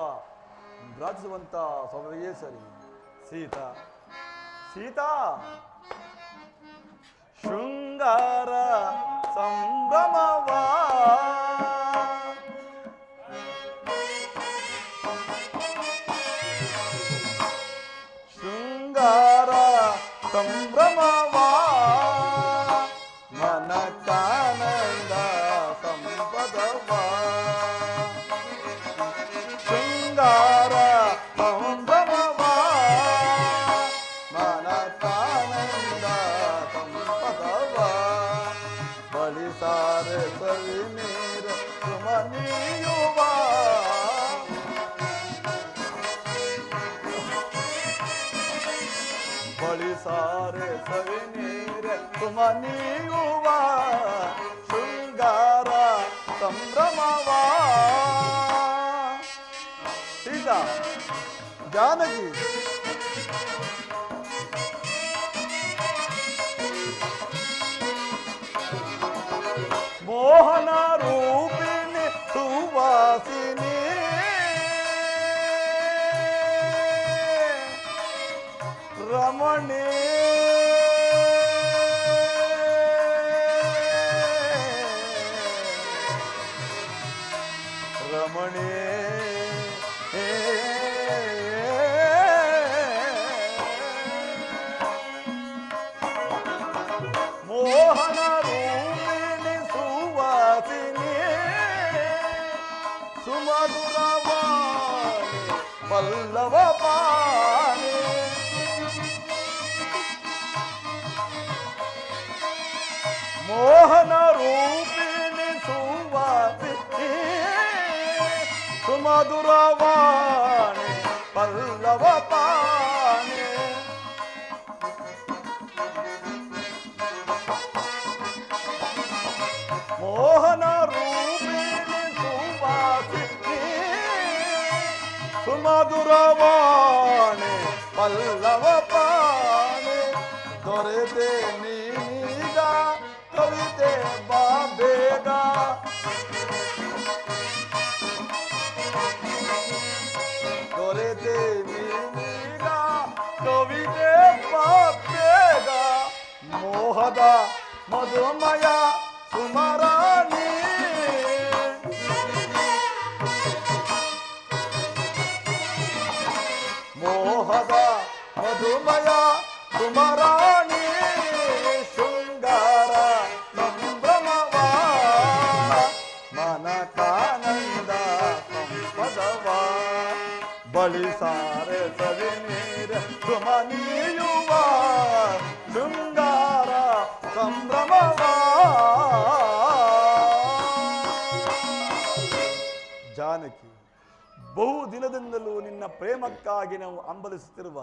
ರಾಜಿಸುವಂತ ಸ್ವಭಾವವೇ ಸರಿ. ಸೀತಾ, ಸೀತಾ, ಶೃಂಗಾರ ಸಂಭ್ರಮವಾ ಶೃಂಗಾರ ಸಂಭ್ರಮವಾ ಮನಕ್ಕಾನಂದ ಸಂಪದವಾ. ಶೃಂಗಾರ ಸಂಭ್ರಮವಾ ಮನಕ್ಕಾನಂದ ಸಂಪದವಾ. ಬಳಿಸಾರೆ ಸವಿ ನೀರ ಸುಮನೀಯುವ ಬಳಿಸಾರೆ ಸವಿ ನೀರ ಸುಮನೀಯುವ. ಶೃಂಗಾರ ಸಂಭ್ರಮವಾ ಸೀತಾ ಜಾನಕಿ ಮೋಹನ ರೂಪಿಣಿ ಸುವಾಸಿನಿ ರಮಣಿ ರಮಣಿ ಮೋಹನ ರೂಪಿಣಿ ಸುವಾಸಿನಿ ಸುಮಧುರವಾಣಿ ಪಲ್ಲವ ಪಾಣಿ ಮೋಹನ ರೂಪಿಣಿ ಸುವಾಸಿನಿ ಸುಮಧುರವಾಣಿ ಪಲ್ಲವ ಪಾಣಿ ಮೋಹನ ರೂಪಿಣಿ ಸುವಾಸಿನಿ ಸುಮಧುರವಾಣಿ ಪಲ್ಲವ ಪಾಣಿ ದೊರೆತೆ ನೀಗ ಕವಿತೆ ಬಾ ಬೇಗ ದೊರೆತೆ ನೀಗ ಕವಿತೆ ಬಾ ಬೇಗ ಮೋಹದ ಮಧುಮಯ ಸುಮರಾಣಿ ಮೋಹದ ಮಧುಮಯ ಸುಮರಾಣಿ ಶೃಂಗಾರ ಸಂಭ್ರಮವ ಮನಕಾನಂದ ಸಂಪದವ ಬಳಿಸಾರೆ ಸವಿ ನೀರ ಸುಮನೀಯುವ ಶೃಂಗಾರ ಸಂಭ್ರಮವ ಜಾನಕಿ ಬಹು ದಿನದಿಂದಲೂ ನಿನ್ನ ಪ್ರೇಮಕ್ಕಾಗಿ ನಾವು ಹಂಬಲಿಸುತ್ತಿರುವ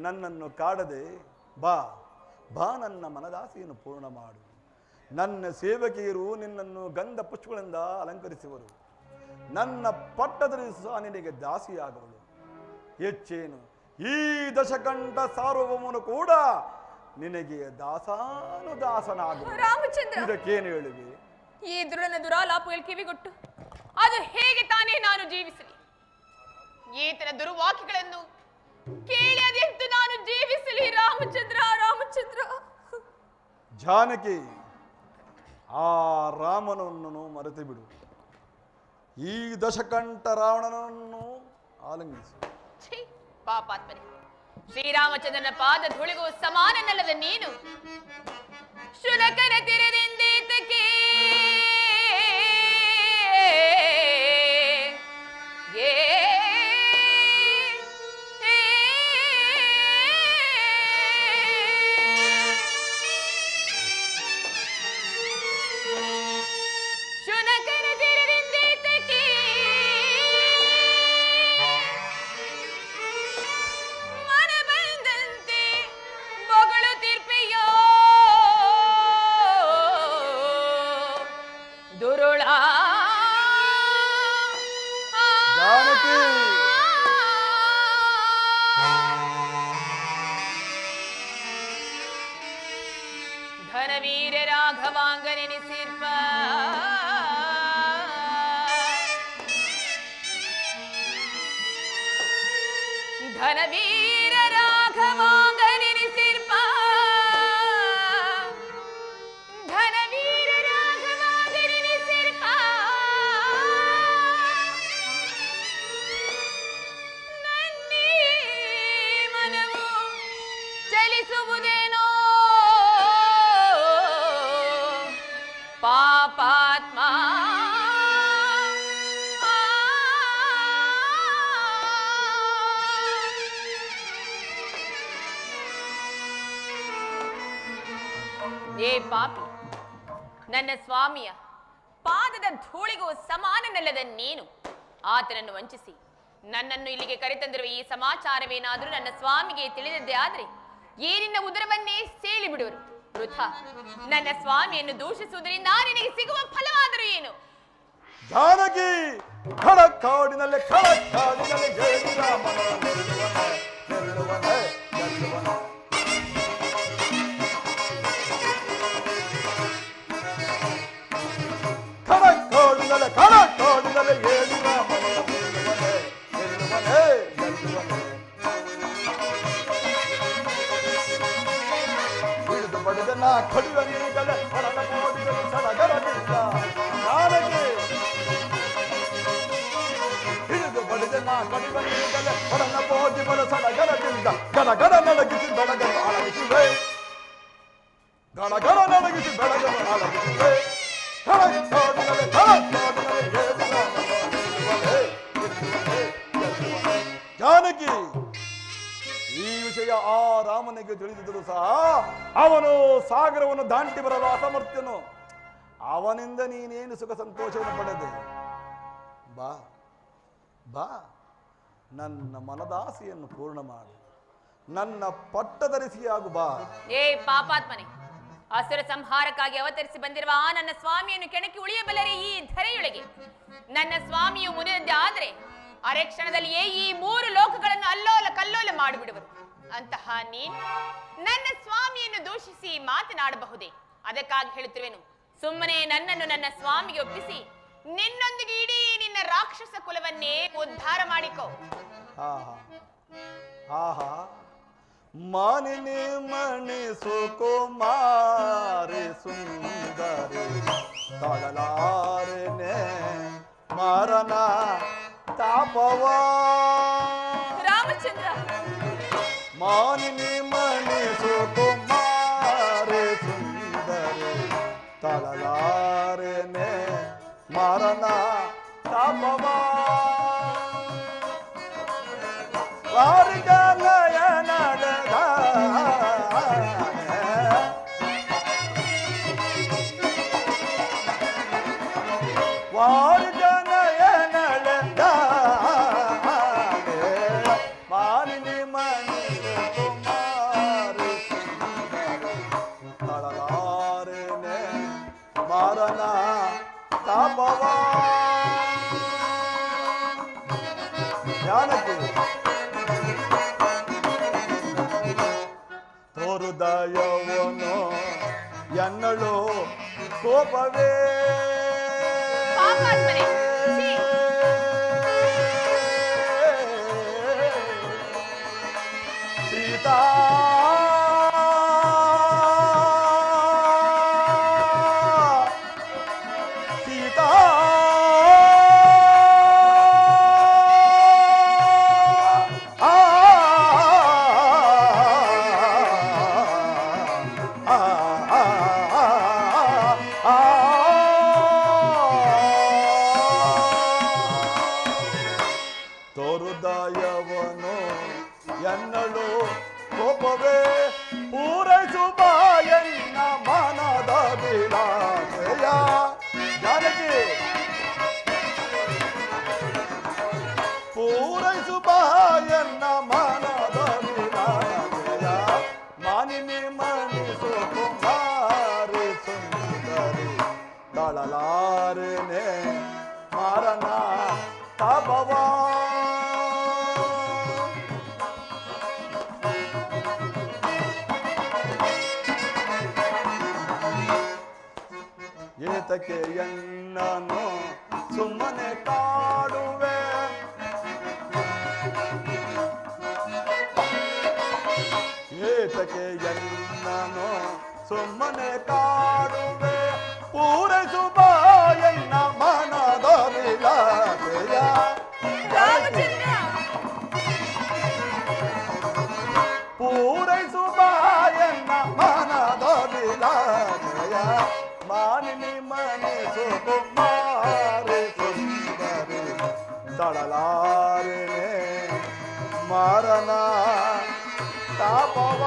ನನ್ನನ್ನು ಕಾಡದೆ ಬಾ ಬಾ ನನ್ನ ಮನದಾಸೆಯನ್ನು ಪೂರ್ಣ ಮಾಡು. ನನ್ನ ಸೇವಕಿಯರು ನಿನ್ನನ್ನು ಗಂಧ ಪುಷ್ಪಗಳಿಂದ ಅಲಂಕರಿಸುವರು. ನನ್ನ ಪಟ್ಟದಲ್ಲಿ ಸಹ ನಿನಗೆ ದಾಸಿಯಾಗುವಳು. ಹೆಚ್ಚೇನು ಈ ದಶಕಂಠ ಸಾರ್ವಭೌಮನು ಕೂಡ ನಿನಗೆ ದಾಸಾನುದಾಸನಾಗುವ. ರಾಮಚಂದ್ರ, ಇದಕ್ಕೇನು ಹೇಳುವೆ? ಈ ದುರುಳನ ದುರಾಲಾಪಗಳು ಕಿವಿಗೊಟ್ಟು ಅದು ಹೇಗೆ ತಾನೇ ನಾನು ಜೀವಿಸಲಿ? ಈತನ ದುರ್ವಾಕ್ಯಗಳನ್ನು ಕೇಳಿ ಅದೆಂತು ನಾನು ಜೀವಿಸಲಿ? ರಾಮಚಂದ್ರ, ರಾಮಚಂದ್ರ. ಜಾನಕಿ, ಆ ರಾಮನನ್ನು ಮರೆತು ಬಿಡು. ಈ ದಶಕಂಠ ರಾವಣನನ್ನು ಆಲಿಂಗಿಸು. ಪಾಪಾತ್ಮನೆ, ಶ್ರೀರಾಮಚಂದ್ರನ ಪಾದ ಧೂಳಿಗೂ ಸಮಾನನಲ್ಲದ ನೀನು ಶುನಕನ ತಿರದಿಂದೀತಕ್ಕೆ ಘನವೀರ ರಾಘವಾಂಗನೆನಿಸಿರ್ಪ ಘನವೀರ ರಾಘವಾಂಗನೆನಿಸಿರ್ಪ ಘನವೀರ ರಾಘವಾಂಗನೆನಿಸಿರ್ಪ ನನ್ನೀ ಮನವು ಚಲಿಸುವುದೇನೋ ಪಾಪಾತ್ಮ ಏ ಪಾಪಿ, ನನ್ನ ಸ್ವಾಮಿಯ ಪಾದದ ಧೂಳಿಗೂ ಸಮಾನನಲ್ಲದ ನೀನು ಆತನನ್ನು ವಂಚಿಸಿ ನನ್ನನ್ನು ಇಲ್ಲಿಗೆ ಕರೆತಂದಿರುವ ಈ ಸಮಾಚಾರವೇನಾದರೂ ನನ್ನ ಸ್ವಾಮಿಗೆ ತಿಳಿದದ್ದೇ ಆದ್ರೆ ಏನಿನ್ನ ಉದರವನ್ನೇ ಸೇಳಿ ಬಿಡುವರು. ವೃಥ ನನ್ನ ಸ್ವಾಮಿಯನ್ನು ದೂಷಿಸುವುದರಿಂದ ನಿನಗೆ ಸಿಗುವ ಫಲವಾದರೂ ಏನು? ಜಾನಕಿ ಖಡಕ್ಕಾಡಿನಲ್ಲಿ ಖಡಕ್ಕಾಡಿನಲ್ಲಿ ಜಯ ರಾಮನ ಗೆಲ್ಲುವನೆ, ಗೆಲ್ಲುವನೆ, ಗೆಲ್ಲುವನೆ. ಖಡಕ್ಕಾಡಿನಲ್ಲಿ ಖಡಕ್ಕಾಡಿನಲ್ಲಿ ಏಳಿ ರಾಮನ ಗೆಲ್ಲುವನೆ, ಗೆಲ್ಲುವನೆ, ಗೆಲ್ಲುವನೆ. ಹಿಡಿದು ಬಡಿದ ನಾ ಕಡಿದ ನೀಗಲೆ ಹೊರಡ ಮೋಡಿಗಳು ಸಡಗರದಿಂದ ಜಾನಕಿ ಹಿಡಿದು ಬಡಿದ ನಾ ಕಡಿದ ನೀಗಲೆ ಹೊರಡ ಮೋಡಿಗಳು ಸಡಗರದಿಂದ ಗಡಗಡ ನಡಗಿಸಿ ಬೆಳಗನ್ನು ಅಳಗಿಸಿವೆ, ಗಡಗಡ ನಡಗಿಸಿ ಬೆಳಗನ್ನು ಅಳಗಿಸಿವೆ. ಖಡಕ್ಕಾಡಿನಲ್ಲಿ ಖಡಕ್ಕಾಡಿನಲ್ಲಿ ಏಳಿ ರಾಮನ ಗೆಲ್ಲುವನೆ, ಗೆಲ್ಲುವನೆ, ಗೆಲ್ಲುವನೆ. ಜಾನಕಿ ಈ ವಿಷಯ ಆ ರಾಮನಿಗೆ ತಿಳಿದಿದ್ದರೂ ಸಹ ಅವನು ಸಾಗರವನ್ನು ದಾಟಿ ಬರಲು ಅಸಮರ್ಥ್ಯನು. ಅವನಿಂದ ನೀನೇನು ಸುಖ ಸಂತೋಷವನ್ನು ಪಡೆದೆ? ಬಾ ಬಾ, ನನ್ನ ಮನದಾಸೆಯನ್ನು ಪೂರ್ಣ ಮಾಡು, ನನ್ನ ಪಟ್ಟಧರಿಸಿ ಆಗು ಬಾ. ಏ ಪಾಪಾತ್ಮನೆ, ಅಸುರ ಸಂಹಾರಕ್ಕಾಗಿ ಅವತರಿಸಿ ಬಂದಿರುವ ಆ ನನ್ನ ಸ್ವಾಮಿಯನ್ನು ಕೆಣಕಿ ಉಳಿಯಬಲ್ಲರೆ ಈ ಧರೆಯೊಳಗೆ? ನನ್ನ ಸ್ವಾಮಿಯು ಮುನಿದಂತೆ ಆದರೆ ಅರೆ ಕ್ಷಣದಲ್ಲಿಯೇ ಈ 3 ಲೋಕಗಳನ್ನು ಅಲ್ಲೋಲ ಕಲ್ಲೋಲ ಮಾಡಿಬಿಡುವರು. ಅಂತಹ ನೀನು ನನ್ನ ಸ್ವಾಮಿಯನ್ನು ದೂಷಿಸಿ ಮಾತನಾಡಬಹುದೇ? ಅದಕ್ಕಾಗಿ ಹೇಳುತ್ತಿರುವೆನು, ಸುಮ್ಮನೆ ನನ್ನನ್ನು ನನ್ನ ಸ್ವಾಮಿಗೆ ಒಪ್ಪಿಸಿ ನಿನ್ನೊಂದಿಗೆ ಇಡೀ ನಿನ್ನ ರಾಕ್ಷಸ ಕುಲವನ್ನೇ ಉದ್ಧಾರ ಮಾಡಿಕೋ. ಆಹಾ ಆಹಾ, ಮಾನಿನಿ ಮಣಿ ಸುಕುಮಾರಿ ಸುಂದರಿ ತಾಳಲಾರೆನೆ ಮಾರನ ತಾಪವ. ರಾಮಚಂದ್ರ, ಮಾನಿನಿ ಮಣಿ ಸುಕುಮಾರಿ ಸುಂದರಿ ತಾಳಲಾರೆನೆ ಮಾರನ ತಾಪವ. ವಾರಿಗಲಯ ನಡೆದ ವಾರಿಗಲಯ ನಡೆದ ಮಾಲಿನಿ ಮಣಿ ಕುಮಾರಿ ತಳಲಾರೆನೆ ಮಾರನ ತಾಪವ. ಜಾನಕಿ ತೋರುದಯವನು ಎನ್ನಳು ಕೋಪವೇ ಪಾಪಾತ್ಮನೆ, ಛೀ! ಸೀತಾ ಸೀತಾ ತೋರುದಯವನು ಎನ್ನಳು ಕೋಪವೇ ಪೂರೈಸುವ ಎನ್ನ ಮನದ ವಿಲಾಸೆಯ. ಜಾನಕಿ ಪೂರೈಸುವ ಎನ್ನ ಮನದ ವಿಲಾಸೆಯ. ಮಾನಿನಿ ಮಣಿಸು ಕುಮಾರಿ ಸುಂದರಿ ತಾಳಲಾರೆನೆ ಮಾರನ ತಾಪವ. ಏತಕ್ಕೆ ಎನ್ನನು ಸುಮ್ಮನೆ ಕಾಡುವೆ, ಏತಕ್ಕೆ ಎನ್ನನು ಸುಮ್ಮನೆ ಕಾಡುವೆ ಪೂರೈಸುವ ಎನ್ನ ಮನದ ವಿಲಾಸೆಯ. ರಾಮಚಂದ್ರ, ಪೂರೈಸುವ ಎನ್ನ ಮನದ ವಿಲಾಸೆಯ. ಮಾನಿನಿ ಮಣಿಸು ಕುಮಾರಿ ಸುಂದರಿ ತಳಲಾರೆನೆ ಮಾರನ ತಾಪವ.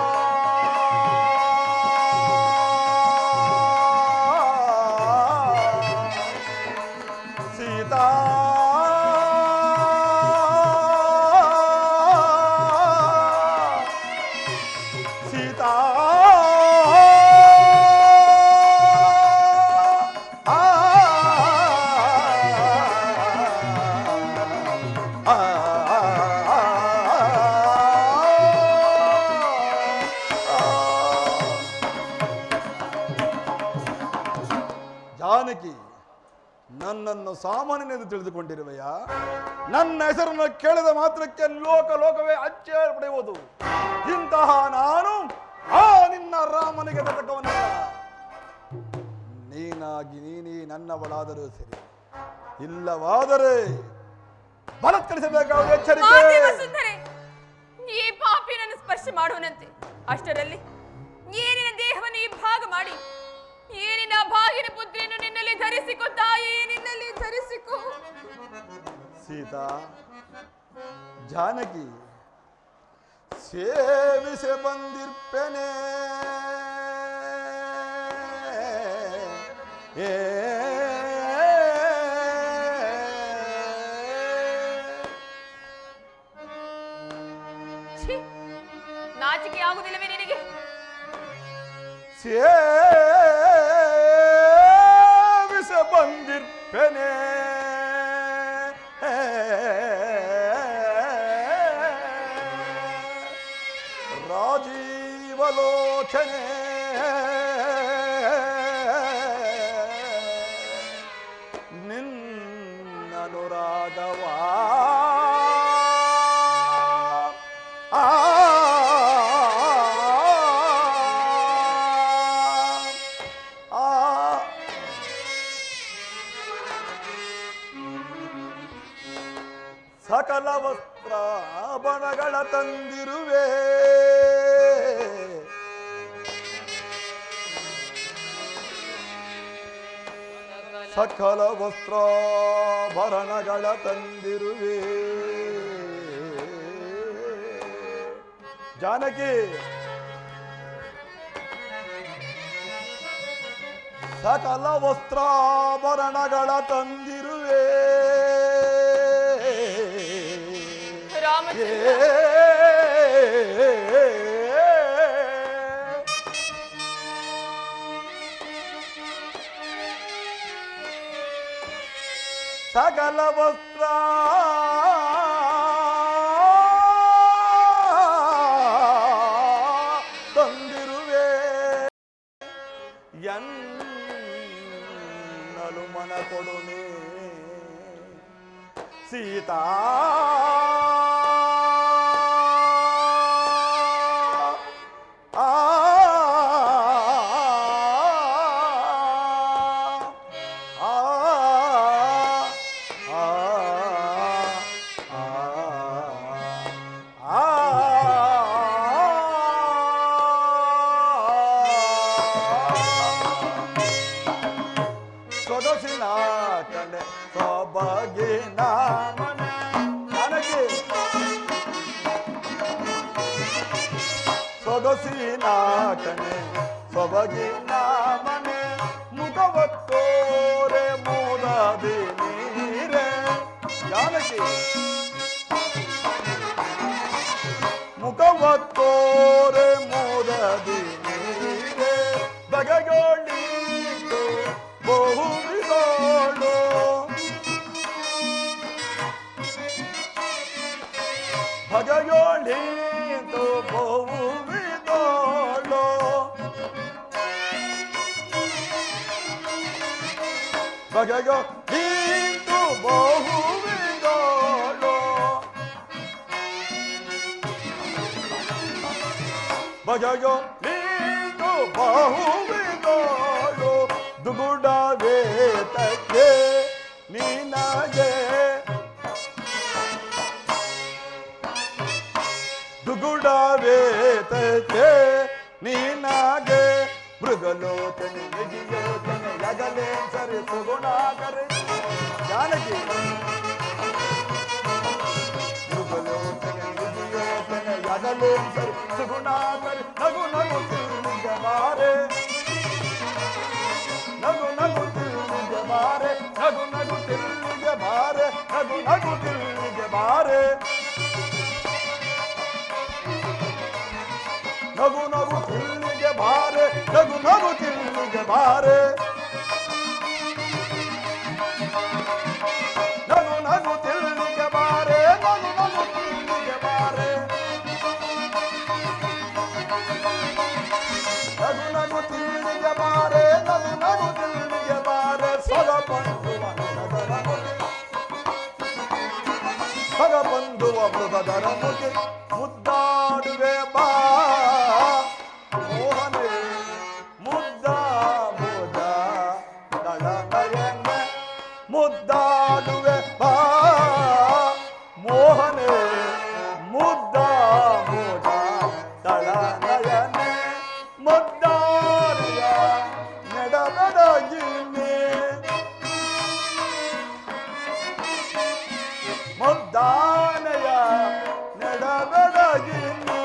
ಸೀತಾ ಜಾನಕಿ, ನನ್ನನ್ನು ಸಾಮಾನ್ಯನೆಂದು ತಿಳಿದುಕೊಂಡಿರುವೆಯಾ? ನನ್ನ ಹೆಸರನ್ನು ಕೇಳಿದ ಮಾತ್ರಕ್ಕೆ ಲೋಕವೇ ಅಚ್ಚರಿ ಪಡೆಯುವುದು. ಇಂತಹ ನಾನು ನಿನ್ನ ರಾಮನಿಗೆ ತಕ್ಕವನಲ್ಲ. ನೀನೇ ನನ್ನವಳಾದರೂ ಸರಿ, ಇಲ್ಲವಾದರೆ ಬಲತ್ಕರಿಸಬೇಕಾದ ಎಚ್ಚರಿಕೆ. ಈ ಪಾಪಿ ನನ್ನ ಸ್ಪರ್ಶ ಮಾಡುವನಂತೆ. ಅಷ್ಟರಲ್ಲಿ ಏನಿನ ದೇಹವನ್ನು ಈ ಭಾಗ ಮಾಡಿ ಏನಿನ ಭಾಗಿನ ಪುತ್ರಿಯನ್ನು ನಿನ್ನಲ್ಲಿ ಧರಿಸಿಕೊ ತಾಯಿ, ನಿನ್ನಲ್ಲಿ ಧರಿಸಿಕೊ. ಸೀತಾ, ಜಾನಕಿ, ಸೇವಿಸೆ ಬಂದಿರ್ಪೆನೆ ನಾಚಿಕೆ ಆಗುವುದಿಲ್ಲವೇ ನಿನಗೆ? ಸೇವಿಸೆ ಬಂದಿರ್ಪೆನೆ ರಾಜೀವಲೋಚನೆ ನಿನ್ನನುರಾಗವಾ ಸಕಲ ವಸ್ತ್ರಾಭರಣಗಳ ತಂದಿರುವೆ. ಸಕಲ ವಸ್ತ್ರಾಭರಣಗಳ ತಂದಿರುವೆ. ಜಾನಕಿ, ಸಕಲ ವಸ್ತ್ರಾಭರಣಗಳ ತಂದಿರುವೆ. ಸಕಲ ವಸ್ತ್ರ ತಂದಿರುವೆ. ಎನ್ನಲು ಮನ ಕೊಡುನೆ ಸೀತಾ. ಸೊಗಸಿನ ಕಣೆ ಸೊಬಗಿನ ಮನೆ ನನಗೆ, ಸೊಗಸಿನ ಕಣೆ ಸೊಬಗಿನ ಮನೆ ಮುಖವತ್ತೋರೆ ಮೋದದಿ ನೀರೆ. ಜಾನಕಿ, ಮುಖವತ್ತೋರೆ ಮೋದದಿ ನೀರೆ. ಬಗೆಗೊಳ್ಳಿತು ಬಹುವಿದೋಳು, ಬಗೆಗೊಳ್ಳಿತು ಬಹುವಿದೋಳು. ಬಗೆಗೊಳ್ಳಿತು ಬಹುವಿದೋಳು. ಬಗೆಗೊಳ್ಳಿತು ಬಹುವಿದೋಳು. ದುಗುಡವೇತಕ್ಕೆ ನಿನಗೆ, ದುಗುಡವೇತಕ್ಕೆ ನಿನಗೆ. ಮೃಗಲೋಚನೆ ಯಗಿಯೋಚನೆ ಯಗಲೇ ಸರಿ ಸುಗುಣಾಕರೆ. ಜಾನಕಿ, ಮೃಗಲೋಚನೆ ಯಗಿಯೋಚನೆ ಯಗಲೇ ಸರಿ ಸುಗುಣಾಕರೆ. ನಗು ನಗು ತಿರುಗ ಬಾರೆ, ನಗು ನಗು ತಿರುಗ ಬಾರೆ, ನಗು ನಗು ತಿರುಗ ಬಾರೆ, ನಗು ನಗು ತಿರುಗ ಬಾರೆ. ನಗು ನಗು ತಿರುಗ ಬಾರೆ, ನಗು ನಗು ತಿರುಗ ಬಾರೆ. ನಗು ನಗು ತಿರುಗ ಬಾರೆ, ನಗು ನಗು ತಿರುಗ ಬಾರೆ. ನಗು ನಗು ತಿರುಗ ಬಾರೆ, ನಗು ನಗು ತಿರುಗ ಬಾರೆ. ಮೃಗದರ ಮುಗಿ ಮುದ್ದಾಡುವೆ ಬಾ ಮೋಹನೆ ಮುದ್ದ ಮುದ ದಳ ನಯನ ಮುದ್ದಾಡುವೆ ಬಾ ಮೋಹನೆ ಮುದ್ದ ಮುದ ದಳ ನಯನ ಮುದ್ದಾರಿಯ ನೆಡಬೆಡಗಿನಿ ಮುದ್ದಾನೆಯ ನೆಡಬೆಡಗಿನಿ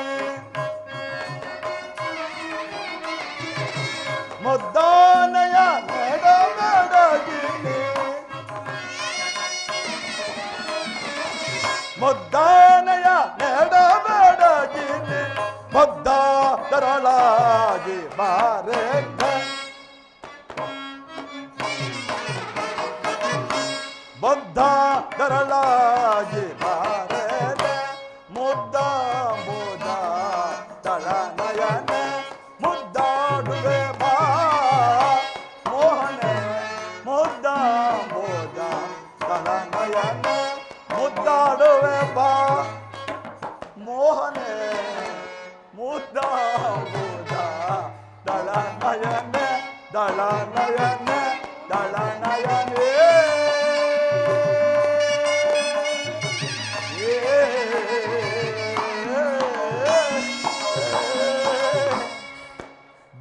ಮುದ್ದಾನೆಯ ನೆಡಬೆಡಗಿನಿ ಮುದ್ದಾನೆಯ ನೆಡಬೆಡಗಿನಿ ಮುದ್ದ ತರಳಾಗಿ ಬಾರೆ ಬದ್ಧ ತರಳಾಗಿ ಬಾರೆ ಮುದ್ದ ಮುದ ತಳ ನಯನ ಮುದ್ದಾಡುವೆ ಬಾ ಮೋಹನೆ ಮುದ್ದ ಮುದ ತಳ ನಯನ ಮುದ್ದಾಡುವೆ ಬಾ ಮೋಹನೆ ಮುದ್ದ ಮುದ ದಳ ನಯನ ದಳ ನಯನ ದಳ ನಯನೇ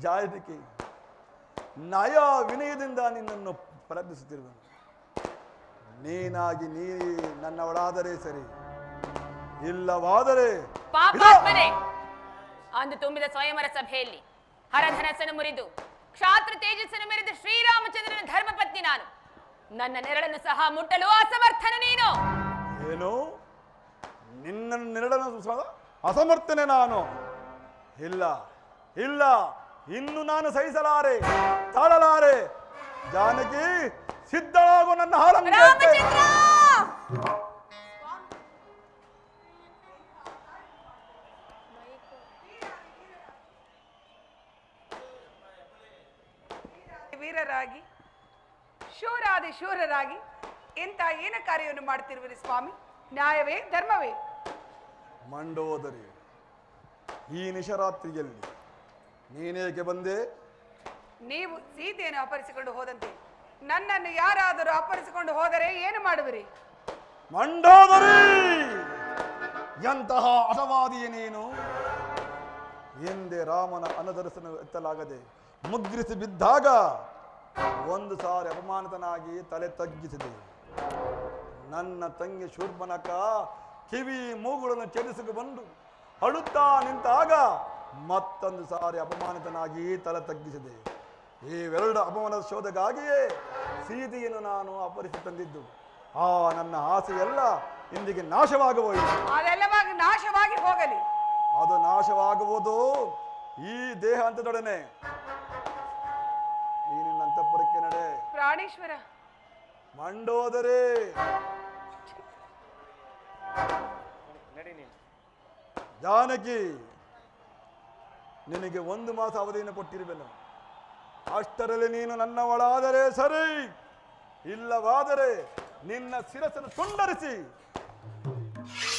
ಜಾಯದಕ್ಕೆ ನಯ ವಿನಯದಿಂದ ನಿನ್ನನ್ನು ಪ್ರಾರ್ಥಿಸುತ್ತಿರುವನು. ನೀನಾಗಿ ನೀ ನನ್ನವಳಾದರೆ ಸರಿ, ಇಲ್ಲವಾದರೆ ಪಾಪಾತ್ಮನೇ, ಅಂದು ತುಂಬಿದ ಸ್ವಯಂವರ ಸಭೆಯಲ್ಲಿ ಹರಧನಸ್ಸನ್ನು ಮುರಿದು ಕ್ಷಾತ್ರ ತೇಜಸ್ಸನ್ನು ಮೆರೆದ ಶ್ರೀರಾಮಚಂದ್ರನ ಧರ್ಮಪತ್ನಿ ನಾನು. ನನ್ನ ನೆರಳನ್ನು ಸಹ ಮುಟ್ಟಲು ಅಸಮರ್ಥನ ನೀನು. ಏನು ನಿನ್ನ ನೆರಳನ್ನು ಅಸಮರ್ಥನೆ ನಾನು? ಇಲ್ಲ ಇಲ್ಲ, ಇನ್ನು ನಾನು ಸಹಿಸಲಾರೆ, ತಾಳಲಾರೆ. ಜಾನಕಿ, ಸಿದ್ಧಳಾಗು ನನ್ನ ಹಾಳನ್ನು. ರಾಮಚಂದ್ರ! ವೀರರಾಗಿ ಶೂರಾದಿ ಶೂರರಾಗಿ ಇಂಥ ಏನ ಕಾರ್ಯವನ್ನು ಮಾಡ್ತಿರುವಿರಿ ಸ್ವಾಮಿ? ನ್ಯಾಯವೇ ಧರ್ಮವೇ? ಮಂಡೋದರಿ, ಈ ನಿಶರಾತ್ರಿಯಲ್ಲಿ ನೀನೇಕೆ ಬಂದೆ? ನೀವು ಸೀತೆಯನ್ನು ಅಪಹರಿಸಿಕೊಂಡು ಹೋದಂತೆ ನನ್ನನ್ನು ಯಾರಾದರೂ ಅಪಹರಿಸಿಕೊಂಡು ಹೋದರೆ ಏನು ಮಾಡುವಿರಿ? ಮಂಡೋದರಿ, ಎಂತಹ ಹಠವಾದಿಯೇ ನೀನು! ಎಂದೇ ರಾಮನ ಅನದರ್ಶನ ಎತ್ತಲಾಗದೆ ಮುದ್ರಿಸಿ ಬಿದ್ದಾಗ ಒಂದು ಸಾರಿ ಅಪಮಾನಿತನಾಗಿ ತಲೆ ತಗ್ಗಿಸಿದೆ. ನನ್ನ ತಂಗಿ ಶೂರ್ಪನಖ ಕಿವಿ ಮೂಗುಗಳನ್ನು ಛೇದಿಸಿಕೊಂಡು ಬಂದು ಅಳುತ್ತಾ ನಿಂತಾಗ ಮತ್ತೊಂದು ಸಾರಿ ಅಪಮಾನಿತನಾಗಿ ತಲೆ ತಗ್ಗಿಸಿದೆ. ಇವೆರಡು ಅಪಮಾನದ ಶೋಧೆಗಾಗಿಯೇ ಸೀತೆಯನ್ನು ನಾನು ಅಪಹರಿಸಿ ತಂದಿದ್ದು. ಆ ನನ್ನ ಆಸೆಯೆಲ್ಲ ಇಂದಿಗೆ ನಾಶವಾಗಬಹುದು. ಅದೆಲ್ಲವಾಗಿ ನಾಶವಾಗಿ ಹೋಗಲಿ. ಅದು ನಾಶವಾಗುವುದು ಈ ದೇಹ ಅಂತದೊಡನೆ. ಈ ನಿನ್ನ ಅಂತಃಪುರಕ್ಕೆ ನಡೆ. ಪ್ರಾಣೇಶ್ವರ, ಮಂಡೋದರಿ, ಜಾನಕಿ, ನಿನಗೆ 1 ಮಾಸ ಅವಧಿಯನ್ನು ಕೊಟ್ಟಿರುವೆನು. ಅಷ್ಟರಲ್ಲಿ ನೀನು ನನ್ನವಳಾದರೆ ಸರಿ, ಇಲ್ಲವಾದರೆ ನಿನ್ನ ಶಿರಸ್ಸನ್ನು ತುಂಡರಿಸಿ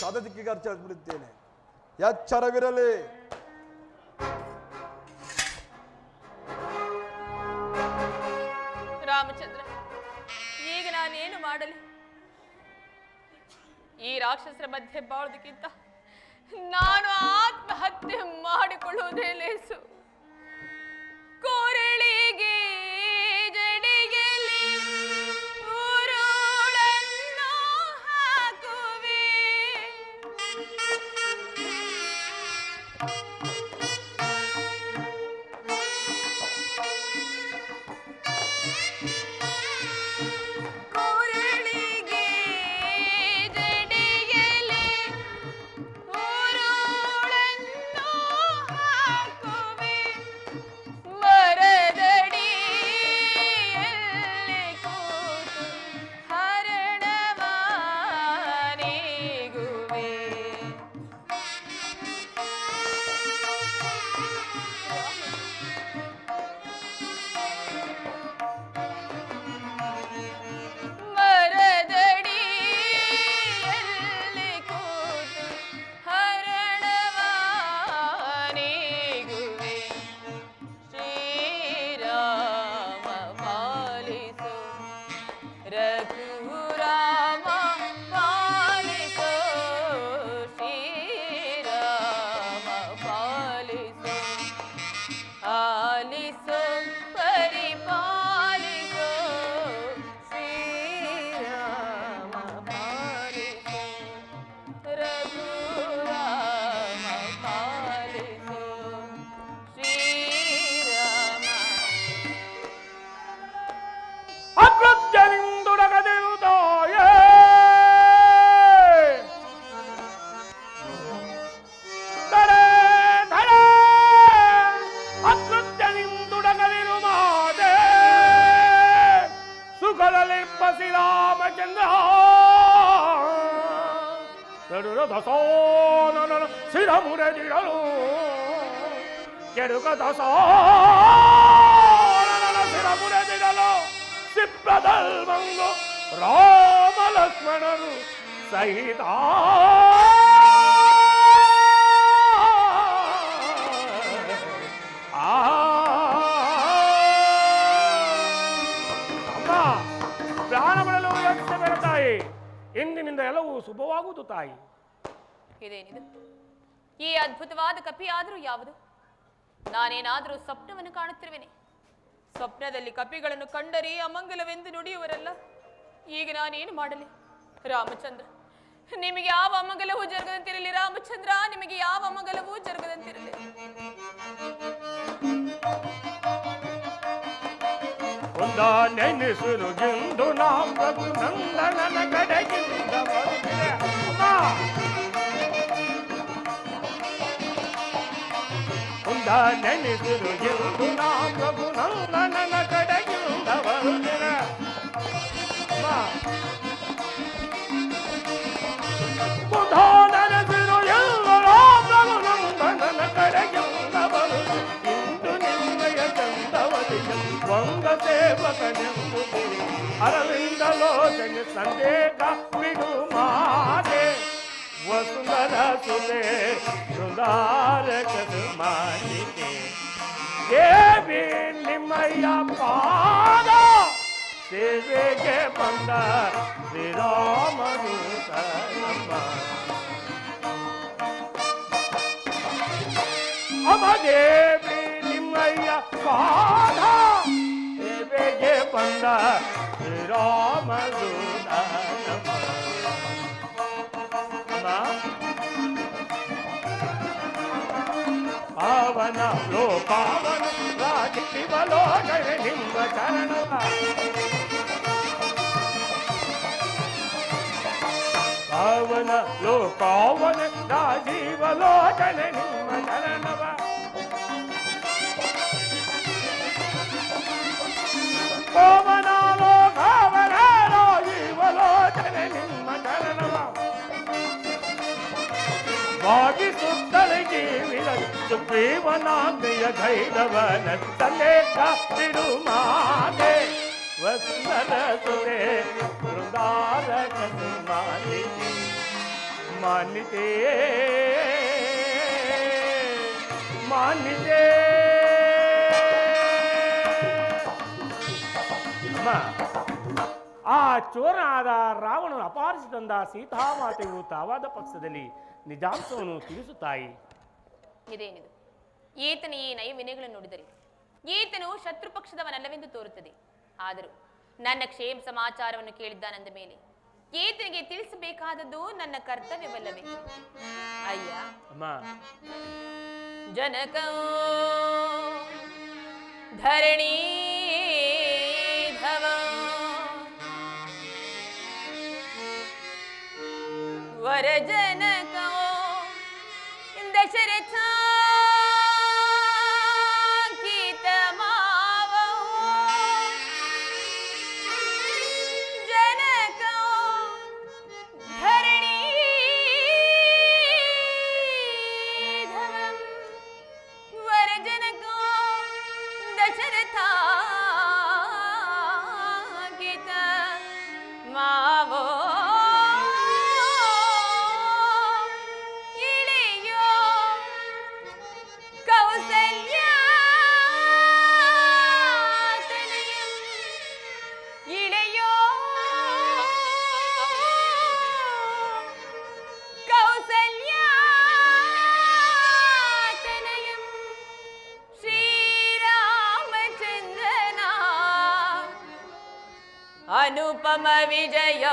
ಸದದಿಕ್ಕಿಗೆ ಅರ್ಚಿಬಿಡುತ್ತೇನೆ. ಎಚ್ಚರವಿರಲಿ. ರಾಮಚಂದ್ರ, ಈಗ ನಾನೇನು ಮಾಡಲಿ? ಈ ರಾಕ್ಷಸರ ಮಧ್ಯೆ ಬಾಳೋದಕ್ಕಿಂತ ನಾನು ಆತ್ಮಹತ್ಯೆ ಮಾಡಿಕೊಳ್ಳುವುದೇ ಲೇಸು. ಕೋರಳಿಗೆ ಜಡಿಗೆಲಿ ಉರುಳನ್ನು ಹಾಕುವೆ. ಕೋರಳಿಗೆ ಜಡಿಗೆಲಿ ಉರುಳನ್ನು ಹಾಕುವೆ. ಮುರಿದಿಡಲು ಕೆಡುಕದ ಶಿರ ಮುರಿದಿಡಲು ಸಿಪ್ರದಲ್ ಬಂದು ರಾಮ ಲಕ್ಷ್ಮಣರು ಸಹಿತ ಪ್ರಾಣ ಬಿಡಲು ಯೋಚಿಸ ಬೇಡ ತಾಯಿ. ಇಂದಿನಿಂದ ಎಲ್ಲವೂ ಶುಭವಾಗುವುದು ತಾಯಿ. ಇದೇನಿದು? ಈ ಅದ್ಭುತವಾದ ಕಪಿಯಾದರೂ ಯಾವುದು? ನಾನೇನಾದರೂ ಸ್ವಪ್ನವನ್ನು ಕಾಣುತ್ತಿರುವೆನೆ? ಸ್ವಪ್ನದಲ್ಲಿ ಕಪಿಗಳನ್ನು ಕಂಡರೆ ಅಮಂಗಲವೆಂದು ನುಡಿಯುವರಲ್ಲ. ಈಗ ನಾನೇನು ಮಾಡಲಿ? ರಾಮಚಂದ್ರ, ನಿಮಗೆ ಯಾವ ಅಮಂಗಲವೂ ಜರುಗದಂತಿರಲಿ. ರಾಮಚಂದ್ರ, ನಿಮಗೆ ಯಾವ ಅಮಂಗಲವೂ ಜರುಗದಂತಿರಲಿ. ಒಂದ ನೆನೆಸಲು ಎಂದು ನಾವು ನಂದನನ ಕಡೆಗಿಂದ ಬರುತ್ತಿದೆ. ಒಂದ ನೆನೆಸಲು ಎಂದು ನಾವು ನಂದನನ ಕಡೆಗಿಂದ ಬರುತ್ತಿದೆ. ಬುಧ ನೆನೆಸಿರು ಎಂದು ನಂದನನ ಕಡೆಗಿಂದ ಬರುತ್ತಿದೆ. ಇಂದು ನಿನ್ನಯ ಚಂದವಲಿಗೆ ವಂಗ ಸೇವಕನೆಂದು ಅರವಿಂದ ಲೋಚನೆ ಸಂದೇಹ ಬಿಡು ಮಾತೆ ವಸುಂಧರ ಸುತೆ ಸುಂದಾರಕ ಮಾಲಿಕೆ ದೇವಿ ನಿಮ್ಮಯ್ಯ ಪಾದ ಸೇವೆಗೆ ಬಂದ ಶ್ರೀರಾಮದೂತ ನಮ್ಮ ಅಮದೇವಿ ನಿಮ್ಮಯ್ಯ ಪಾದ ಸೇವೆಗೆ ಬಂದ ಶ್ರೀರಾಮದೂತ ನಮ್ಮ ಪಾವನ ಲೋಕಾವನ ರಾಜಿವಲೋಕನೆ ನಿಮ್ಮ ಚರಣವ ಪಾವನ ಲೋಕಾವನ ರಾಜೀವಲೋಕನೆ ನಿಮ್ಮ ಚರಣವ ಪಾವನ ಲೋಕಾವನ ರಾಜೀವಲೋಕನೆ ನಿಮ್ಮ ಚರಣವ ಭಾಗಿಸುತ್ತಲೇ ಜೀವಿದ ಸುಗ್ರೀವನಾಜ್ಞೆಯ ಗೈರವನ ತಲೇಕ ಬಿಡು ಮಾತೆ ವಸುಂಧರ ಸುತೆ ಬೃಂದಾರಕ ಮಾನಿತೆ ಮಾನಿತೆ ಮಾನಿತೆ. ಅಮ್ಮ, ಆ ಚೋರನಾದ ರಾವಣನು ಅಪಹರಿಸಿ ತಂದ ಸೀತಾಮಾತೆಯು ತಾವಾದ ಪಕ್ಷದಲ್ಲಿ ನಿಜಾಂಶವನ್ನು ತಿಳಿಸುತ್ತಾಯಿ. ಇದೇನಿದು? ಈತನ ಈ ನೈವಿನಯಗಳನ್ನು ನೋಡಿದರೆ ಈತನು ಶತ್ರು ಪಕ್ಷದವನಲ್ಲವೆಂದು ತೋರುತ್ತದೆ. ಆದರೂ ನನ್ನ ಕ್ಷೇಮ ಸಮಾಚಾರವನ್ನು ಕೇಳಿದ್ದಾನಂದ ಮೇಲೆ ಈತನಿಗೆ ತಿಳಿಸಬೇಕಾದದ್ದು ನನ್ನ ಕರ್ತವ್ಯವಲ್ಲವೇ? ಅಯ್ಯ ಅಮ್ಮ, ಜನಕ ಧರಣಿ ಧವ ವರ ಜನಕ ದಶರಥ ಅನುಪಮ ವಿಜಯ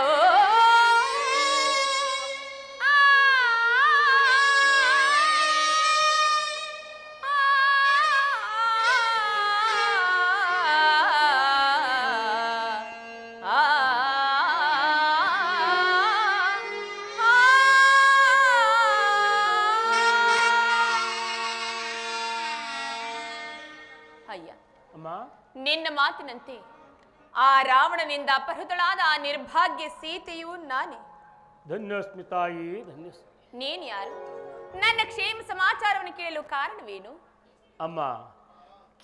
ಅಯ್ಯ, ನಿನ್ನ ಮಾತಿನಂತೆ ಆ ರಾವಣನಿಂದ ಅಪಹೃತಳಾದ ಆ ನಿರ್ಭಾಗ್ಯ ಸೀತೆಯು ನಾನೇ. ಧನ್ಯಸ್ಮಿ ತಾಯಿ, ಧನ್ಯಸ್ಮಿ. ನೀನ್ ಯಾರು? ನನ್ನ ಕ್ಷೇಮ ಸಮಾಚಾರವನ್ನು ಕೇಳಲು ಕಾರಣವೇನು? ಅಮ್ಮ,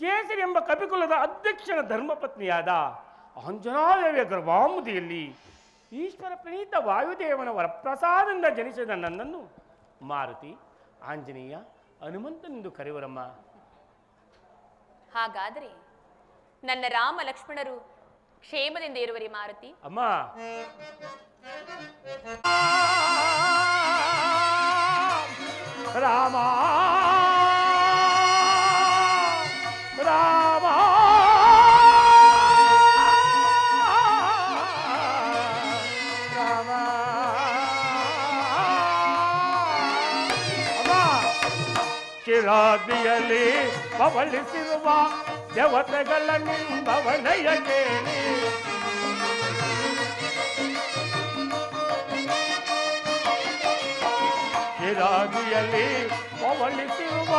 ಕೇಸರಿ ಎಂಬ ಕಪಿಕುಲದ ಅಧ್ಯಕ್ಷನ ಧರ್ಮಪತ್ನಿಯಾದ ಅಂಜನಾದೇವಿಯ ಗರ್ಭಾಮುದಿಯಲ್ಲಿ ಈಶ್ವರ ಪ್ರಣೀತ ವಾಯುದೇವನ ವರಪ್ರಸಾದದಿಂದ ಜನಿಸಿದ ನನ್ನನ್ನು ಮಾರುತಿ, ಆಂಜನೇಯ, ಹನುಮಂತನೆಂದು ಕರೆಯುವರಮ್ಮ. ಹಾಗಾದರೆ ನನ್ನ ರಾಮ ಲಕ್ಷ್ಮಣರು ಕ್ಷೇಮದಿಂದ ಇರುವರಿ ಮಾರುತಿ? ಅಮ್ಮ, ರಾಮ ರಾಮ ರಾಮ. ಅಮ್ಮ, ಚಿರಾದಿಯಲ್ಲಿ ಪವಳಿಸಿರುವ ದೇವತೆಗಳ ನಿಂಬವನಯ ಕೇಳಿ ಚಿರಾದಿಯಲ್ಲಿ ಪವಳಿಸಿರುವ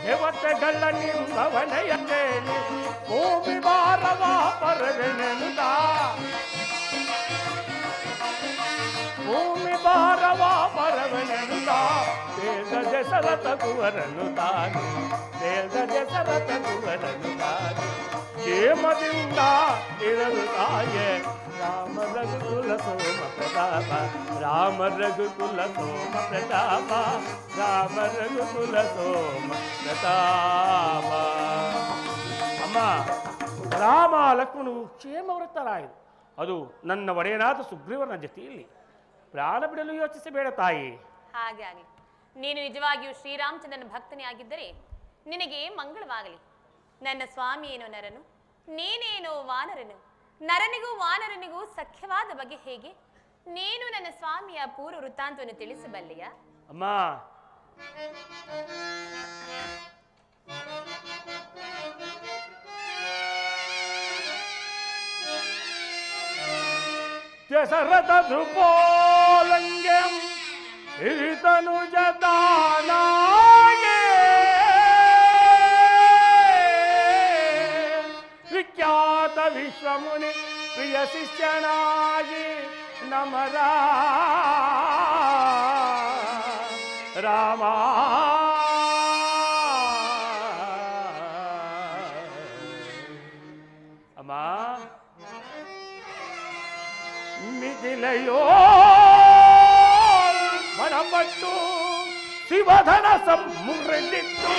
ದೇವತೆಗಳ ನಿಂಬವನಯ ಕೇಳಿ ಭೂಮಿ ಭಾರವ ಪರವೆನೆನುದ ಭೂಮಿ ಭಾರವ ಪರವೆನೆನುದ ಬೇದ ದಶರಥ ಕುವರನು ತಾನು ಬೇದ ದಶರಥ ಕುವರನು ತಾನು ಕ್ಷೇಮದಿಂದ ಇರಲು ತಾಯೇ ರಾಮ ರಘುಕುಲ ಸೋಮ ಪ್ರತಾಪ ರಾಮ ರಘುಕುಲ ಸೋಮ ಪ್ರತಾಪ ರಾಮ ರಘುಕುಲ ಸೋಮ ಪ್ರತಾಪ. ಅಮ್ಮ, ರಾಮ ಲಕ್ಷ್ಮಣವು ಕ್ಷೇಮವೃತ್ತರಾಯಿತು. ಅದು ನನ್ನ ಒಡೆಯನಾದ ಸುಗ್ರೀವನ ಜೊತೆಯಲ್ಲಿ ಪ್ರಾಣ ಬಿಡಲು ಯೋಚಿಸಬೇಡ ತಾಯಿ. ಹಾಗೆ ಆಗಲಿ. ನೀನು ನಿಜವಾಗಿಯೂ ಶ್ರೀರಾಮಚಂದ್ರನ ಭಕ್ತನೇ ಆಗಿದ್ದರೆ ನಿನಗೆ ಮಂಗಳವಾಗಲಿ. ನನ್ನ ಸ್ವಾಮಿಯೇನೋ ನರನು, ನೀನೇನೋ ವಾನರನು. ನರನಿಗೂ ವಾನರನಿಗೂ ಸಖ್ಯವಾದ ಬಗೆ ಹೇಗೆ? ನೀನು ನನ್ನ ಸ್ವಾಮಿಯ ಪೂರ್ವ ವೃತ್ತಾಂತವನ್ನು ತಿಳಿಸಬಲ್ಲೆಯ? ಅಮ್ಮ, ದಶರಥ ಧ್ರುಪೋಲಂಗ್ಯಂ ಹಿರಿತನು ಜತಾನಾಗೆ ವಿಖ್ಯಾತ ವಿಶ್ವಮುನಿ ಪ್ರಿಯ ಶಿಷ್ಯನಾಗಿ ನಮರ ರಾಮ. ಅಮ್ಮ, ಮಿಥಿಲೆಯೋ ಮನಪಟ್ಟು ಶಿವಧನ ಮುರಿದಿತ್ತು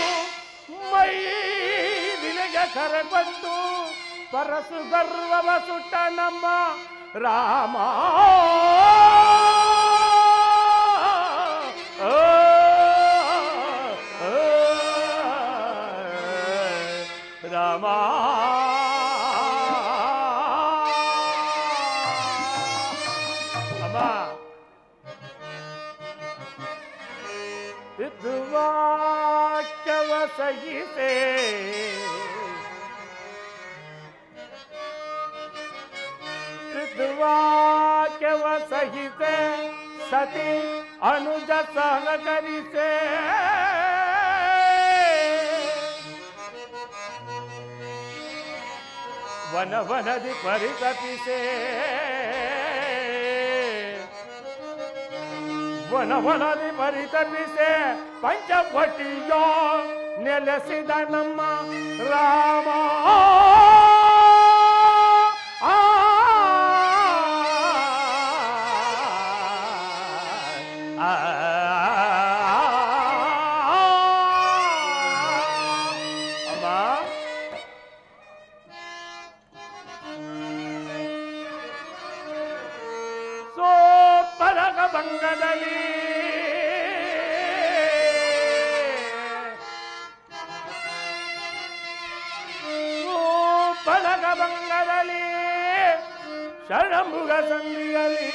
ಮೈ ದಿನಗೆ ಕರೆಪಟ್ಟು ಪರಸು ಗರ್ವವ ಸುಟ್ಟ ನಮ್ಮ ರಾಮ. ರಾಮ ಅಮ್ಮ, ವಾಕ್ಯವ ಸಹಿಸೆ ವಾಕ್ಯವ ಸಹಿಸೆ ಸತಿ ಅನುಜ ಸಹಕರಿಸೆ ವನವನದಿ ಪರಿತಪಿಸೆ ವನವನದಿ ಪರಿತಪಿಸೆ ಪಂಚವಟಿಯೋ ನೆಲೆಸಿದ ನಮ್ಮ ರಾಮ. ಭಂಗದಲ್ಲಿ ಪಲಕ ಭಂಗದಲ್ಲಿ ಶರಣಮೃಗ ಸಂಧಿಯಲ್ಲಿ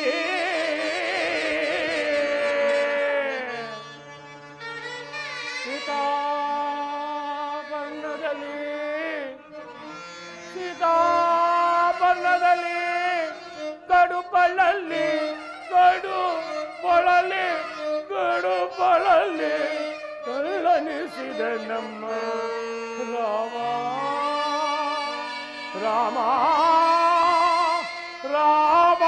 ಸೀತಾಪರ್ಣದಲ್ಲಿ ಕಡುಪಳಲ್ಲಿ ಗಡುಪಳಲ್ಲಿ ಕಳ್ಳನಿಸಿದ ನಮ್ಮ ರಾಮ ರಾಮ ರಾಮ.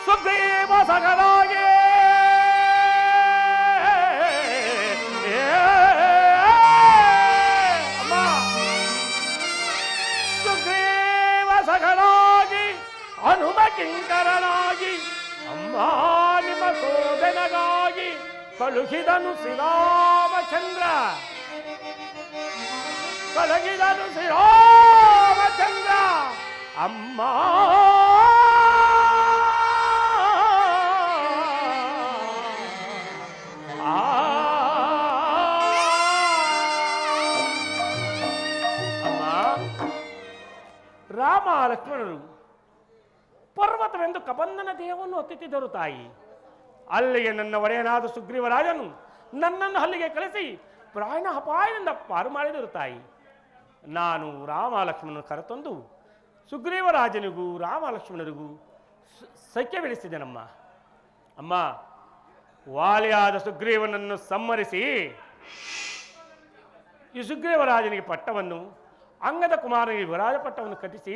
ಸುಗ್ರೀವ ಸಗನಾಗಿ ಅಮ್ಮ ಸುಗ್ರೀವ ಸಗನಾಗಿ ಹನುಮ ಕಿಂಕರನಾಗಿ ಅಮ್ಮ ನಿಮ್ಮ ಸೋದನಗಾಗಿ ಕಳುಹಿದನು ಶ್ರೀರಾಮಚಂದ್ರ ಕಲಗಿದನು ಶ್ರೀರಾಮಚಂದ್ರ ಅಮ್ಮ ಅಮ್ಮ ರಾಮ ಲಕ್ಷ್ಮಣರು ಪರ್ವತವೆಂದು ಕಬಂಧನ ದೇಹವನ್ನು ಹೊತ್ತಿದ್ದರು ತಾಯಿ. ಅಲ್ಲಿಗೆ ನನ್ನ ಒಡೆಯನಾದ ಸುಗ್ರೀವರಾಜನು ನನ್ನನ್ನು ಅಲ್ಲಿಗೆ ಕಳಿಸಿ ಪ್ರಾಣ ಅಪಾಯದಿಂದ ಪಾರು ಮಾಡಿದರು ತಾಯಿ. ನಾನು ರಾಮ ಲಕ್ಷ್ಮಣನ ಕರೆತಂದು ಸುಗ್ರೀವರಾಜನಿಗೂ ರಾಮ ಲಕ್ಷ್ಮಣರಿಗೂ ಸಖ್ಯ ಬೆಳೆಸಿದೆನಮ್ಮ. ಅಮ್ಮ ವಾಲಿಯಾದ ಸುಗ್ರೀವನನ್ನು ಸಂಹರಿಸಿ ಈ ಸುಗ್ರೀವರಾಜನಿಗೆ ಪಟ್ಟವನ್ನು, ಅಂಗದ ಕುಮಾರನಿಗೆ ಯುವರಾಜ ಪಟ್ಟವನ್ನು ಕಟ್ಟಿಸಿ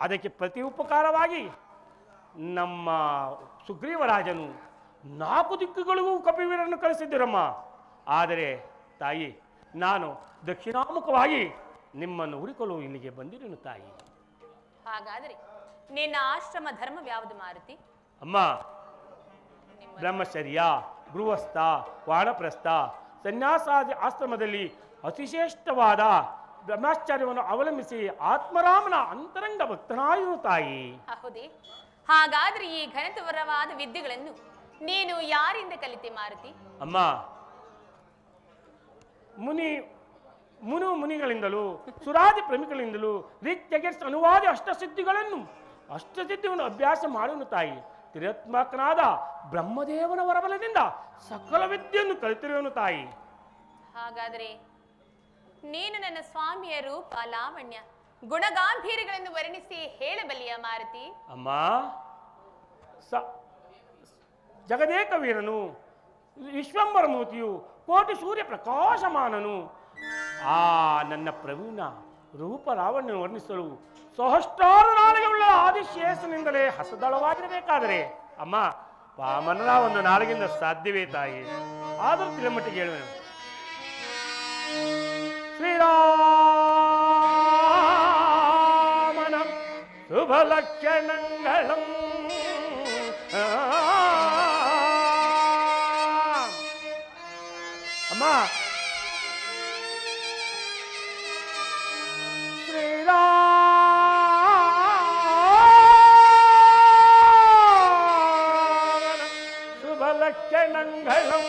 ಅದಕ್ಕೆ ಪ್ರತಿ ಉಪಕಾರವಾಗಿ ನಮ್ಮ ಸುಗ್ರೀವರಾಜನು 4 ದಿಕ್ಕುಗಳಿಗೂ ಕಪಿವೀರನ್ನು ಕಳಿಸಿದ್ದರಮ್ಮ. ಆದರೆ ತಾಯಿ, ನಾನು ದಕ್ಷಿಣಾಮುಖವಾಗಿ ನಿಮ್ಮನ್ನು ಹುಡುಕಲು ಇಲ್ಲಿಗೆ ಬಂದಿರುನು ತಾಯಿ. ಹಾಗಾದರೆ ನಿನ್ನ ಆಶ್ರಮ ಧರ್ಮವ್ಯಾವುದು ಮಾರುತಿ? ಅಮ್ಮ, ಬ್ರಹ್ಮಚರ್ಯ, ಗೃಹಸ್ಥ, ವಾನಪ್ರಸ್ಥ, ಸನ್ಯಾಸಾದಿ ಆಶ್ರಮದಲ್ಲಿ ಅತಿಶ್ರೇಷ್ಠವಾದ ಬ್ರಹ್ಮಚರ್ಯವನ್ನು ಅವಲಂಬಿಸಿ ಆತ್ಮರಾಮನ ಅಂತರಂಗ ಭಕ್ತನಾಗಿರು ತಾಯಿ. ಹೌದೇ? ಹಾಗಾದ್ರೆ ಈ ಘನತವರವಾದ ವಿದ್ಯೆಗಳನ್ನು ನೀನು ಯಾರಿಂದ ಕಲಿತೆ ಮಾರುತಿ? ಅಮ್ಮ, ಮುನಿಗಳಿಂದಲೂ ಸುರಾದಿ ಪ್ರಮಿಗಳಿಂದಲೂ ರಿಕ್ತಗೆಟ್ಸ್ ಅನುವಾದಿ ಅಷ್ಟಸಿದ್ಧಿಯನ್ನು ಅಭ್ಯಾಸ ಮಾಡುವನು ತಾಯಿ. ತಿರತ್ಮಕನಾದ ಬ್ರಹ್ಮದೇವನ ವರಬಲದಿಂದ ಸಕಲ ವಿದ್ಯೆಯನ್ನು ಕಲಿತಿರುವನು ತಾಯಿ. ಹಾಗಾದರೆ ನೀನು ನನ್ನ ಸ್ವಾಮಿಯ ರೂಪ, ಲಾವಣ್ಯ, ಗುಣಗಾಂಭೀರ್ಯಗಳನ್ನು ವರ್ಣಿಸಿ ಹೇಳಬಲ್ಲಿಯ ಮಾರುತಿ? ಅಮ್ಮ, ಜಗದೇಕ ವೀರನು, ವಿಶ್ವಂಬರ ಮೂರ್ತಿಯು, ಕೋಟಿ ಸೂರ್ಯ ಪ್ರಕಾಶಮಾನನು, ಆ ನನ್ನ ಪ್ರವೀಣ ರೂಪ ಲಾವಣ್ಯ ವರ್ಣಿಸಲು ಸಹಸ್ರಾರು ನಾಲಿಗೆಯುಳ್ಳ ಆದಿಶೇಷನಿಂದಲೇ ಹಸದಳವಾಗಿರಬೇಕಾದರೆ ಅಮ್ಮ, ವಾಮನನ ಒಂದು ನಾಲಿಗೆಯಿಂದ ಸಾಧ್ಯವೇ ತಾಯಿ? ಆದರೂ ತಿಳಮಟ್ಟಿಗೆ ಹೇಳುವೆನು. ಶ್ರೀರಾಮನ ಶುಭ ಲಕ್ಷಣಗಳು ಅಮ್ಮ, ಶ್ರೀರಾಮನ ಶುಭ ಲಕ್ಷಣಗಳು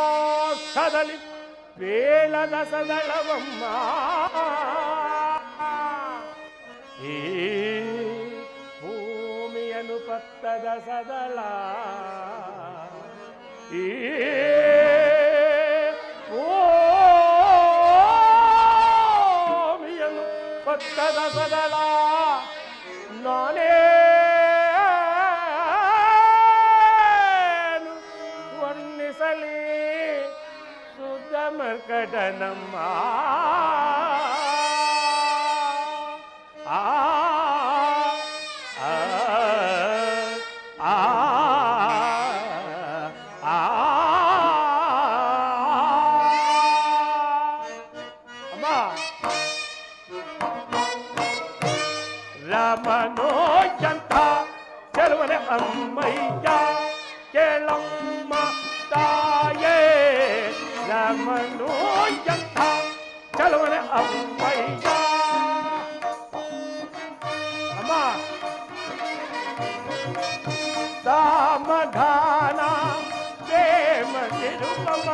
ಸಮುದ್ರಿಕಾಕ್ಷದಲ್ಲಿ ವೇಳದ ಸದಳವಮ್ಮ. ಈ ಭೂಮಿಯನ್ನು ಪತ್ತದ ಸದಳ, ಈ ಭೂಮಿಯನ್ನು ಪತ್ತದ ಸದಳ ನಾನೇ ವರ್ಣಿಸಲಿ ಶುದ್ಧ ಮರ್ಕಟನಮ್ಮ. ಆ ಅಮ್ಮ, ರಮನೋಜಂತ ಚೆಲುವನೆ ಅಮ್ಮಯ್ಯ ಕೇಳಮ್ಮ ತಾಯೇ, ರಮನೋಜಂತ ಚೆಲುವನೆ ಅಮ್ಮಯ್ಯ. ಅಮ್ಮ, ಸಮಾಧಾನ ಪ್ರೇಮ ನಿರುಪಮ,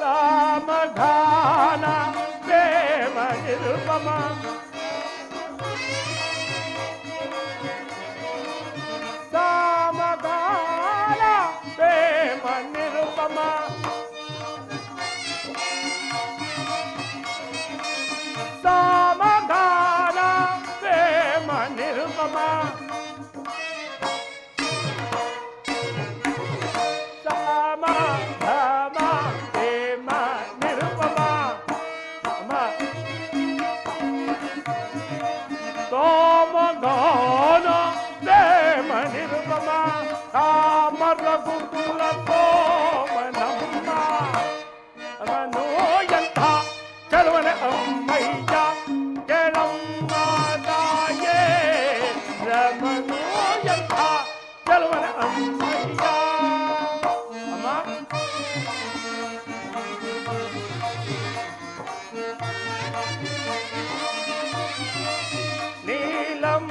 ಸಮಾಧಾನ ಪ್ರೇಮ ನಿರುಪಮ, ಸಮಾಧಾನ ಪ್ರೇಮ ನಿರುಪಮ, ಸಮಾಧಾನ ಪ್ರೇಮ ನಿರುಪಮ, ಸಮಾಧಾನ ಪ್ರೇಮ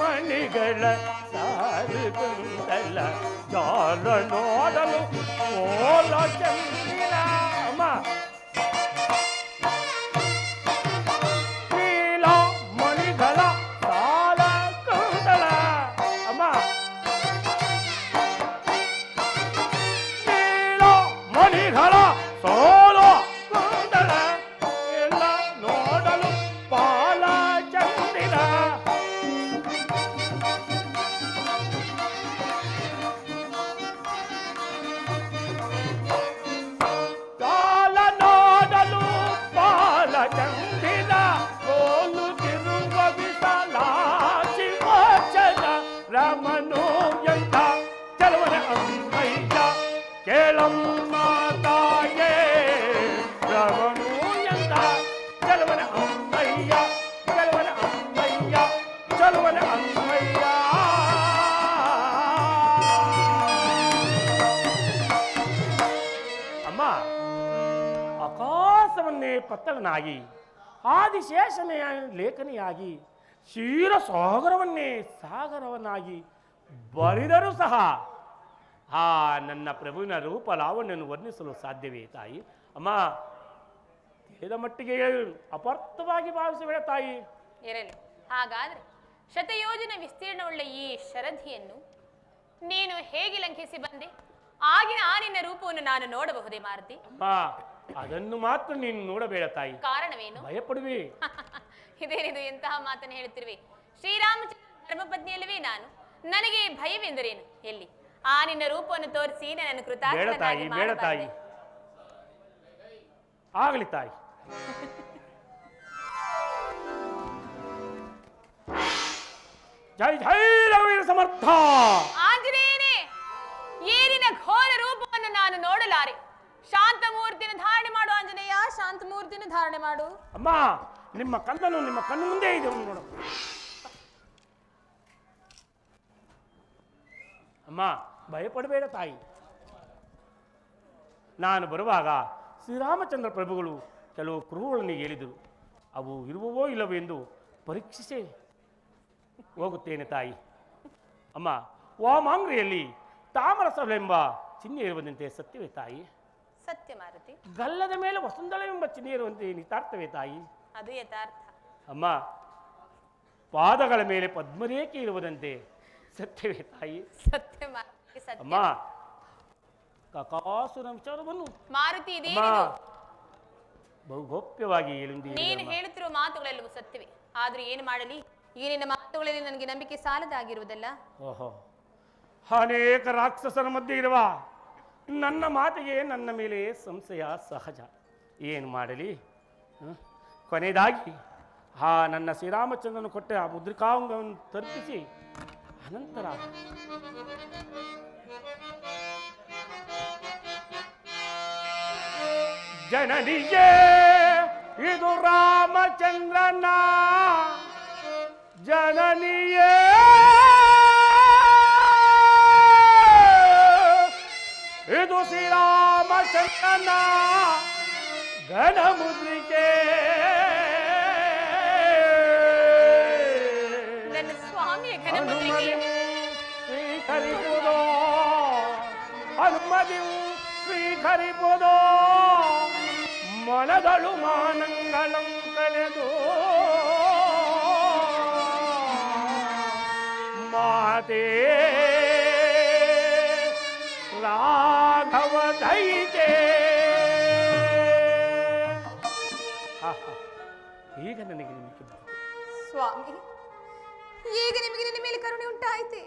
ಮಣಿಗಳ ಸಾಲು ಕುಂತಲ ಜಾಲ ನೋಡಲು ಓಲ ಚಂದಿರ ಅಮ್ಮ ನೀಲ ಮಣಿಗಳ ಸಾಲ ಕುಂತಲ ಅಮ್ಮ ನೀಲ ಮಣಿಗಳ ಸೋಲ ಕುಂತಲ ಎಲ್ಲ ನೋಡಲು ಪಾಲ ಚಂದಿರ ಕಾಲ ನೋಡಲು ಪಾಲ ಚಂದಿರ ಕೋಲು ತಿರುವ ವಿಶಾಲಾಕ್ಷಿ ವಾಚನ ರಮನು ಎಂತ ಕೆಲವರ ಅಂಗಯ್ಯ ಕೇಳಮ್ಮ ತಾಯೇ ರಮನು ಎಂತ ಕೆಲವರ ಅಂಗಯ್ಯ ಕೆಲವರ ಅಂಗಯ್ಯ ಕೆಲವರ ಅಂಗಯ್ಯ ಅಮ್ಮ ಆಕಾಶವನ್ನೇ ಪತ್ತಳನಾಗಿ ಆದಿಶೇಷನೇ ಲೇಖನಿಯಾಗಿ ಕ್ಷೀರ ಸಾಗರವನ್ನೇ ಸಾಗರವನ್ನಾಗಿ ಬರಿದರೂ ಸಹ ಆ ನನ್ನ ಪ್ರಭುವಿನ ರೂಪ ಲಾವಣ್ಯವನ್ನು ವರ್ಣಿಸಲು ಸಾಧ್ಯವೇ ತಾಯಿ? ಅಮ್ಮ ತಿಳಿದ ಮಟ್ಟಿಗೆ ಅಪಾರ್ಥವಾಗಿ ಭಾವಿಸಬೇಡ ತಾಯಿ. ಇರಲಿ. ಹಾಗಾದ್ರೆ ಶತಯೋಜನ ವಿಸ್ತೀರ್ಣವುಳ್ಳ ಈ ಶರಧಿಯನ್ನು ನೀನು ಹೇಗೆ ಲಂಘಿಸಿ ಬಂದೆ? ಆಗಿನ ಆ ನಿನ್ನ ರೂಪವನ್ನು ನಾನು ನೋಡಬಹುದೇ ಮಾರುತಿ? ಅಮ್ಮ ಅದನ್ನು ಮಾತ್ರ ನೀನು ನೋಡಬೇಡ ತಾಯಿ. ಕಾರಣವೇನು? ಭಯಪಡುವೆ. ಇದೇನಿದು ಎಂತಹ ಮಾತನ್ನು ಹೇಳುತ್ತಿರುವೆ? ಶ್ರೀರಾಮಚಂದ್ರ ಧರ್ಮಪತ್ನಿಯಲ್ಲವೇ ನಾನು? ನನಗೆ ಭಯವೆಂದರೇನು? ಎಲ್ಲಿ ಆ ನಿನ್ನ ರೂಪವನ್ನು ತೋರಿಸಿ ನನ್ನನ್ನು ಬೇಡ ಕೃತಾರ್ಥನಾಗಿ ತಾಯಿ, ಬೇಡ ತಾಯಿ. ಮಾಡಬಾರದೆ? ಆಗಲಿ ತಾಯಿ. ಜೈ ಜೈ ರಘುವೀರ ಸಮರ್ಥ. ಆಂಜನೇಯನೇ, ಏನಿನ ಘೋರ ರೂಪವನ್ನು ನಾನು ನೋಡಲಾರೆ. ಶಾಂತಮೂರ್ತಿನ ಧಾರಣೆ ಮಾಡು ಆಂಜನೇಯ, ಶಾಂತಮೂರ್ತಿನ ಧಾರಣೆ ಮಾಡು. ಅಮ್ಮ ನಿಮ್ಮ ಕಣ್ಣನ್ನು ನಿಮ್ಮ ಕಣ್ಣು ಮುಂದೆ ಇದೆ ನೋಡು. ಅಮ್ಮ ಭಯಪಡಬೇಡ ತಾಯಿ. ನಾನು ಬರುವಾಗ ಶ್ರೀರಾಮಚಂದ್ರ ಪ್ರಭುಗಳು ಕೆಲವು ಕುರುಹುಗಳನ್ನು ಹೇಳಿದರು. ಅವು ಇರುವವೋ ಇಲ್ಲವೋ ಎಂದು ಪರೀಕ್ಷಿಸೇ ಹೋಗುತ್ತೇನೆ ತಾಯಿ. ಅಮ್ಮ ವಾಮಾಂಗ್ರಿಯಲ್ಲಿ ತಾಮರಸವೆಂಬ ಚಿಹ್ನೆ ಇರುವಂತೆ ಸತ್ಯವೇ ತಾಯಿ? ಸತ್ಯ ಮಾರುತಿ. ಗಲ್ಲದ ಮೇಲೆ ವಸುಂಧಳೆಂಬ ಚಿಹ್ನೆ ಇರುವಂತೆ ನಿತಾರ್ಥವೇ ತಾಯಿ? ಅದು ಯಥಾರ್ಥ. ಅಮ್ಮ ಪಾದಗಳ ಮೇಲೆ ಪದ್ಮರೇಖೆ ಇರುವುದಂತೆ ಸತ್ಯವೇ ತಾಯಿ? ಸತ್ಯ ಮಾರುತಿ, ಸತ್ಯ. ಅಮ್ಮ ಕಕಾಸುರ ವಿಚಾರವನ್ನು ಮಾರುತಿ ಅಮ್ಮ ಇದೇನಿದು? ಬಹುಗೋಪ್ಯವಾಗಿ ಹೇಳುಂದಿ. ನೀನು ಹೇಳುತ್ತಿರುವ ಮಾತುಗಳೆಲ್ಲವೂ ಸತ್ಯವೇ. ಆದ್ರೂ ಏನು ಮಾಡಲಿ, ಈ ನಿನ್ನ ಮಾತುಗಳಲ್ಲಿ ನನಗೆ ನಂಬಿಕೆ ಸಾಲದಾಗಿರುವುದಲ್ಲ. ಓಹೋ, ಅನೇಕ ರಾಕ್ಷಸರ ಮಧ್ಯೆ ಇರುವ ನನ್ನ ಮಾತಿಗೆ ನನ್ನ ಮೇಲೆ ಸಂಶಯ ಸಹಜ. ಏನು ಮಾಡಲಿ? ಕೊನೆಯದಾಗಿ ಆ ನನ್ನ ಶ್ರೀರಾಮಚಂದ್ರನು ಕೊಟ್ಟ ಆ ಮುದ್ರಿಕಾಂಗವನ್ನು ತರ್ಪಿಸಿ ಅನಂತರ ಜನನಿಗೆ ಇದು ರಾಮಚಂದ್ರನ ಜನನಿಯೇ ಇದು ಶ್ರೀರಾಮಚಂದ್ರನ ಘನಮುದ್ರಿಕೆ. ನನ್ನ ಸ್ವಾಮಿಯ ಘನಮುದ್ರಿಕೆ ಸ್ವೀಕರಿಸುವುದೋ ಹನುಮದಿವು ಸ್ವೀಕರಿಸುವುದೋ ಮನದಳು ಮಾನಂಗಳಂ ಕಳೆದು ಮಾತೇ ರಾಘವ ದೈತೆ. ಈಗ ನನಗೆ ನಿಮಗೆ ಸ್ವಾಮಿ, ಈಗ ನಿಮಗೆ ನನ್ನ ಮೇಲೆ ಕರುಣೆ ಉಂಟಾಯಿತೆ.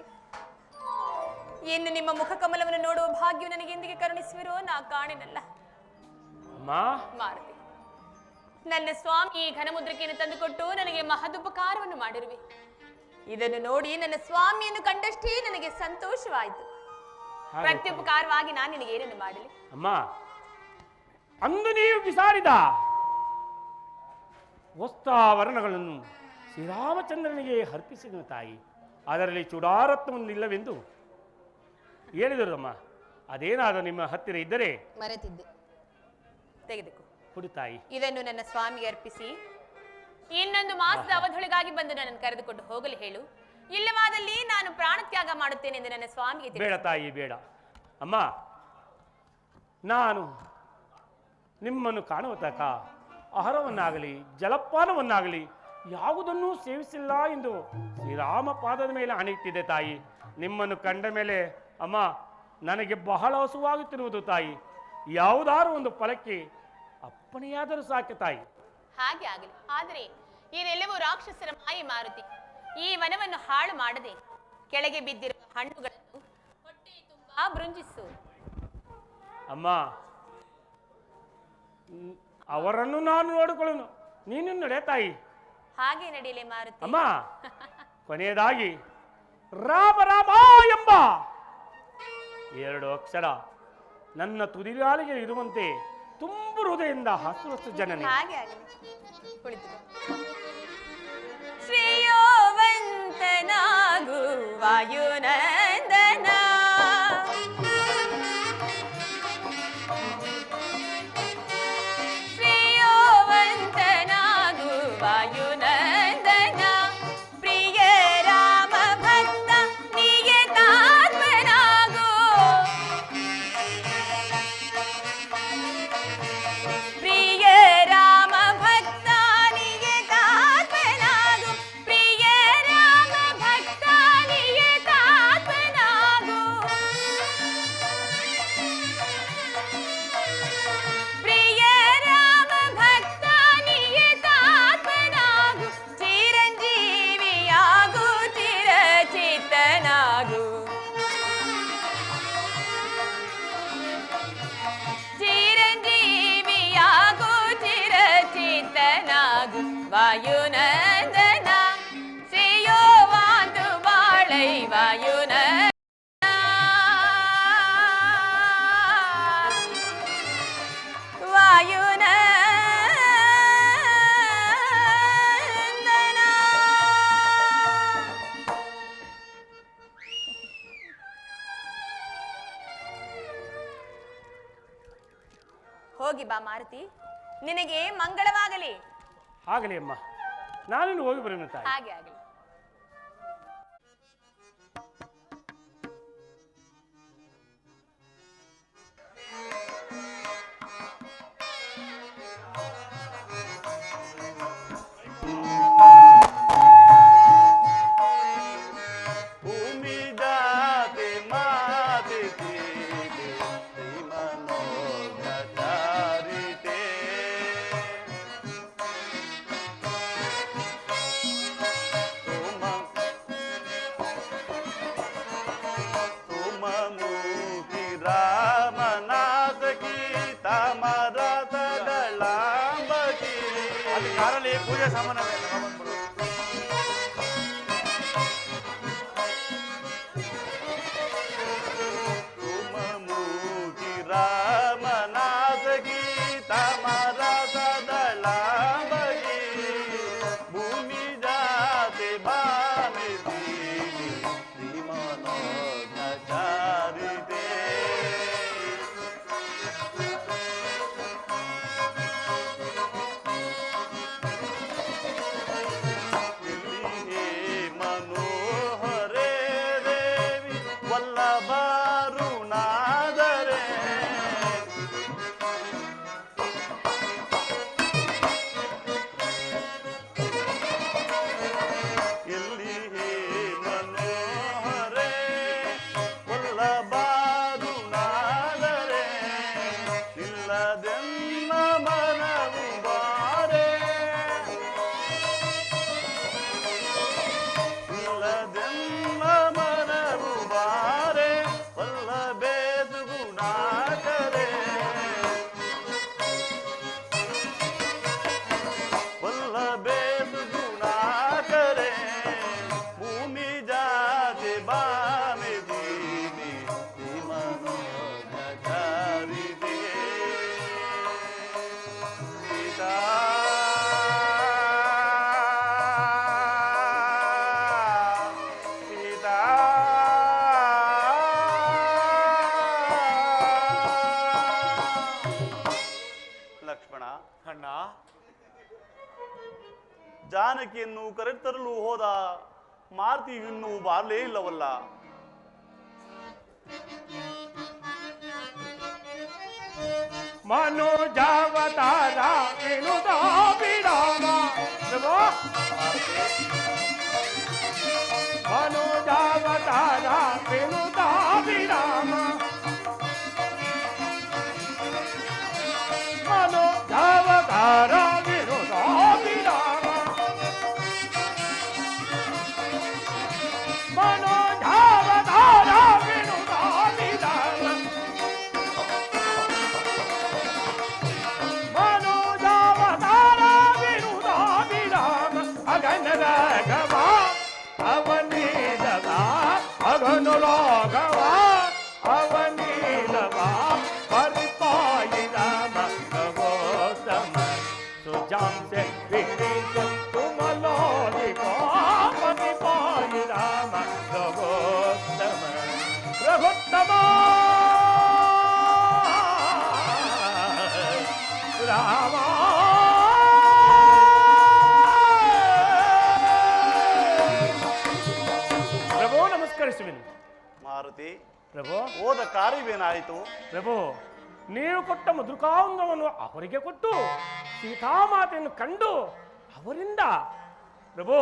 ಇನ್ನು ನಿಮ್ಮ ಮುಖ ಕಮಲವನ್ನು ನೋಡುವ ಭಾಗ್ಯವು ನನಗೆ ಎಂದಿಗೆ ಕರುಣಿಸುವಿರೋ ನಾ ಕಾಣೆನಲ್ಲ. ಮಾರುತಿ, ನನ್ನ ಸ್ವಾಮಿ ಈ ಘನಮುದ್ರಿಕೆಯನ್ನು ತಂದುಕೊಟ್ಟು ನನಗೆ ಮಹದುಪಕಾರವನ್ನು ಮಾಡಿರುವೆ. ಇದನ್ನು ನೋಡಿ ನನ್ನ ಸ್ವಾಮಿಯನ್ನು ಕಂಡಷ್ಟೇ ನನಗೆ ಸಂತೋಷವಾಯಿತು. ಪ್ರತ್ಯುಪಕಾರವಾಗಿ ನಾನು ನಿನಗೆ ಏನನ್ನು ಮಾಡಲಿ? ಅಮ್ಮ, ಅಂದು ನೀವು ಬಿಸಾಡಿದ ವಸ್ತಾವರಣಗಳನ್ನು ಶ್ರೀರಾಮಚಂದ್ರನಿಗೆ ಅರ್ಪಿಸಿದ ತಾಯಿ, ಅದರಲ್ಲಿ ಚೂಡಾರತ್ವವೊಂದಿಲ್ಲವೆಂದು ಹೇಳಿದರು. ಅಮ್ಮ, ಅದೇನಾದರೂ ನಿಮ್ಮ ಹತ್ತಿರ ಇದ್ದರೆ ಮರೆತಿದ್ದೆ, ತೆಗೆದುಕೋ ಕೊಡು ತಾಯಿ. ಇದನ್ನು ನನ್ನ ಸ್ವಾಮಿಗೆ ಅರ್ಪಿಸಿ ಇನ್ನೊಂದು ಮಾಸದ ಅವಧಿಯೊಳಗಾಗಿ ಬಂದು ನನ್ನನ್ನು ಕರೆದುಕೊಂಡು ಹೋಗಲು ಹೇಳು. ಇಲ್ಲವಾದಲ್ಲಿ ನಾನು ಪ್ರಾಣತ್ಯಾಗ ಮಾಡುತ್ತೇನೆ ಎಂದು ನನ್ನ ಸ್ವಾಮಿಗೆ ತಿಳಿಸು. ಬೇಡ ತಾಯಿ, ಬೇಡ. ಅಮ್ಮ, ನಾನು ನಿಮ್ಮನ್ನು ಕಾಣುವ ತನಕ ಆಹಾರವನ್ನಾಗಲಿ ಜಲಪಾನವನ್ನಾಗಲಿ ಯಾವುದನ್ನೂ ಸೇವಿಸಿಲ್ಲ ಎಂದು ಶ್ರೀರಾಮ ಪಾದದ ಮೇಲೆ ಹಣಿಯುತ್ತಿದೆ ತಾಯಿ. ನಿಮ್ಮನ್ನು ಕಂಡ ಮೇಲೆ ಅಮ್ಮ ನನಗೆ ಬಹಳ ಹಸುವಾಗುತ್ತಿರುವುದು ತಾಯಿ. ಯಾವುದಾದ್ರೂ ಒಂದು ಫಲಕ್ಕೆ ಅಪ್ಪಣೆಯಾದರೂ ಸಾಕು ತಾಯಿ. ಹಾಗೆ ಆಗಲಿ. ಆದರೆ ಇದೆಲ್ಲವೂ ರಾಕ್ಷಸರ ಮಾಯೆ ಮಾರುತಿ. ಈ ವನವನ್ನು ಹಾಳು ಮಾಡದೆ ಕೆಳಗೆ ಬಿದ್ದಿರುವ ಹಣ್ಣುಗಳನ್ನು ಹೊಟ್ಟೆ ತುಂಬಾ ಭೃಂಜಿಸು. ಅಮ್ಮ, ಅವರನ್ನು ನಾನು ನೋಡಿಕೊಳ್ಳುನು, ನೀನು ನಡೆ ತಾಯಿ. ಹಾಗೆ ನಡೆಯಲೇ ಮಾರುತಿ. ಅಮ್ಮ, ಕೊನೆಯದಾಗಿ ರಾಮ ರಾಮ ಎಂಬ 2 ಅಕ್ಷರ ನನ್ನ ತುದಿಗಾಲಿಗೆ ಇರುವಂತೆ ತುಂಬ ಹೃದಯದಿಂದ ಹಸುರಸು ಜನನಿ. ಹಾಗೆ ಆಗಲಿ. ಕುಳಿತುಕೋ. ಶ್ರೇಯೋವಂತನಾಗು ವಾಯುನಂದನ, ಶ್ರೇಯೋವಂತನಾಗು ವಾಯುನಂದನ, ಪ್ರಿಯ ರಾಮ ಭಕ್ತ ನಿಯತಾತ್ಮನಾಗು, ಪ್ರಿಯ ರಾಮ ಭಕ್ತ ನಿಯತಾತ್ಮನಾಗು, ಪ್ರಿಯ ರಾಮ ಭಕ್ತ ನಿಯತಾತ್ಮನಾಗು, ಪ್ರಿಯ ರಾಮ ಭಕ್ತ ನಿಯತಾತ್ಮನಾಗು, ಚಿರಂಜೀವಿಯಾಗು ಚಿರಚಿತ್ತನಾಗು, ಚಿರಂಜೀವಿಯಾಗು ಚಿರಚಿತ್ತನಾಗು, ವಾಯುನಂದನ ಶ್ರೇಯೋವಾಂತು ಬಾಳೈ ವಾಯುನಂದನ, ವಾಯುನಂದನ. ಹೋಗಿ ಬಾ ಮಾರುತಿ, ನಿನಗೆ ಮಂಗಳವಾಗಲಿ. ಆಗಲಿ ಅಮ್ಮ, ನಾನಿನ್ನು ಹೋಗಿ ಬರೋಣ ತಾಯಿ. ಹಾಗೆ ಆಗಲಿ. ಭೂಮಿ ಜಾತಿ ಮಾತಿ ತೀರಿ ಶ್ರೀಮನೋಗಚಾರಿತೆ ತುಮಮೂರ್ತಿ ರಾಮನಾಥಕಿ ತಮರತಗಳಾಂಬಕಿ. ಅಲ್ಲಿ ಕಾರಲ್ಲಿ ಪೂಜೆ ಸಾಮಾನ್ಯ ತುಮಮೂರ್ತಿ ರಾಮನಾಥ ಗೀತ ಮರದಳಾಂಬಗಿ, ಭೂಮಿ ಜಾತಿ ಭಾಮಿ ದೀವಿ ಶ್ರೀಮನೋಗಚಾರಿತೆ. ಇಲ್ಲಿ ಮನೋಹರೇ ದೇವಿ ವಲ್ಲಭರುಣಾದರೆ, ಇಲ್ಲಿ ಮನೋಹರೇ ವಲ್ಲಭರುಣಾದರೆ, ಇಲ್ಲದೆನ್ನ ಮನವು ಬಾರೆ, ಇಲ್ಲದೆನ್ನ ಮನವು ಬಾರೆ, ವಲ್ಲಭೇದು ಗುಣಾಕರೆ, ವಲ್ಲಭೇದು ಗುಣಾಕರೆ, ಭೂಮಿ ಜಾತಿ ಬಾಮಿ ದೀನಿ ಶ್ರೀಮನೋಗಚಾರಿತೆ. ಸೀತಾ ಸೀತಾ ಲಕ್ಷ್ಮಣ, ಅಣ್ಣ, ಜಾನಕಿಯನ್ನು ಕರೆತರಲು ಹೋದ ಮಾರುತಿ ಇನ್ನೂ ಬಾರ್ಲೇ ಇಲ್ಲವಲ್ಲ. ಮನೋಜಾವತಾರ ವಿನುತ ವಿರಾಮ ಪ್ರಭೋ ಮನೋಜಾವತಾರ ವಿನುತ ವಿರಾಮ ಮನೋಜಾವತಾರ ವಿನುತ ವಿರಾಮ ಮನೋಜಾವತಾರ ವಿನುತ ವಿರಾಮ ಅಗನರಾಘವ ಅವನೀಲವ ಅಗನುಲೋಗವ ಅವನೀಲವ ಪರಿಪಾಯಿ ರಾಮ ಭಗೋತ್ತಮ ಸುಜಾಂಸೆ ವಿನೀತ ತುಮಲೋಲಿಕೋ ಪರಿಪಾಯಿ ರಾಮ ಭಗೋತ್ತಮ ರಘುತ್ತಮ ರಾಮ ಮಾರುತಿ, ಪ್ರಭು ಹೋದ ಕಾರ್ಯವೇನಾಯಿತು? ಪ್ರಭು, ನೀವು ಕೊಟ್ಟ ಮಧುಕಾಂಗವನ್ನು ಅವರಿಗೆ ಕೊಟ್ಟು ಸೀತಾಮಾತೆಯನ್ನು ಕಂಡು ಅವರಿಂದ ಪ್ರಭು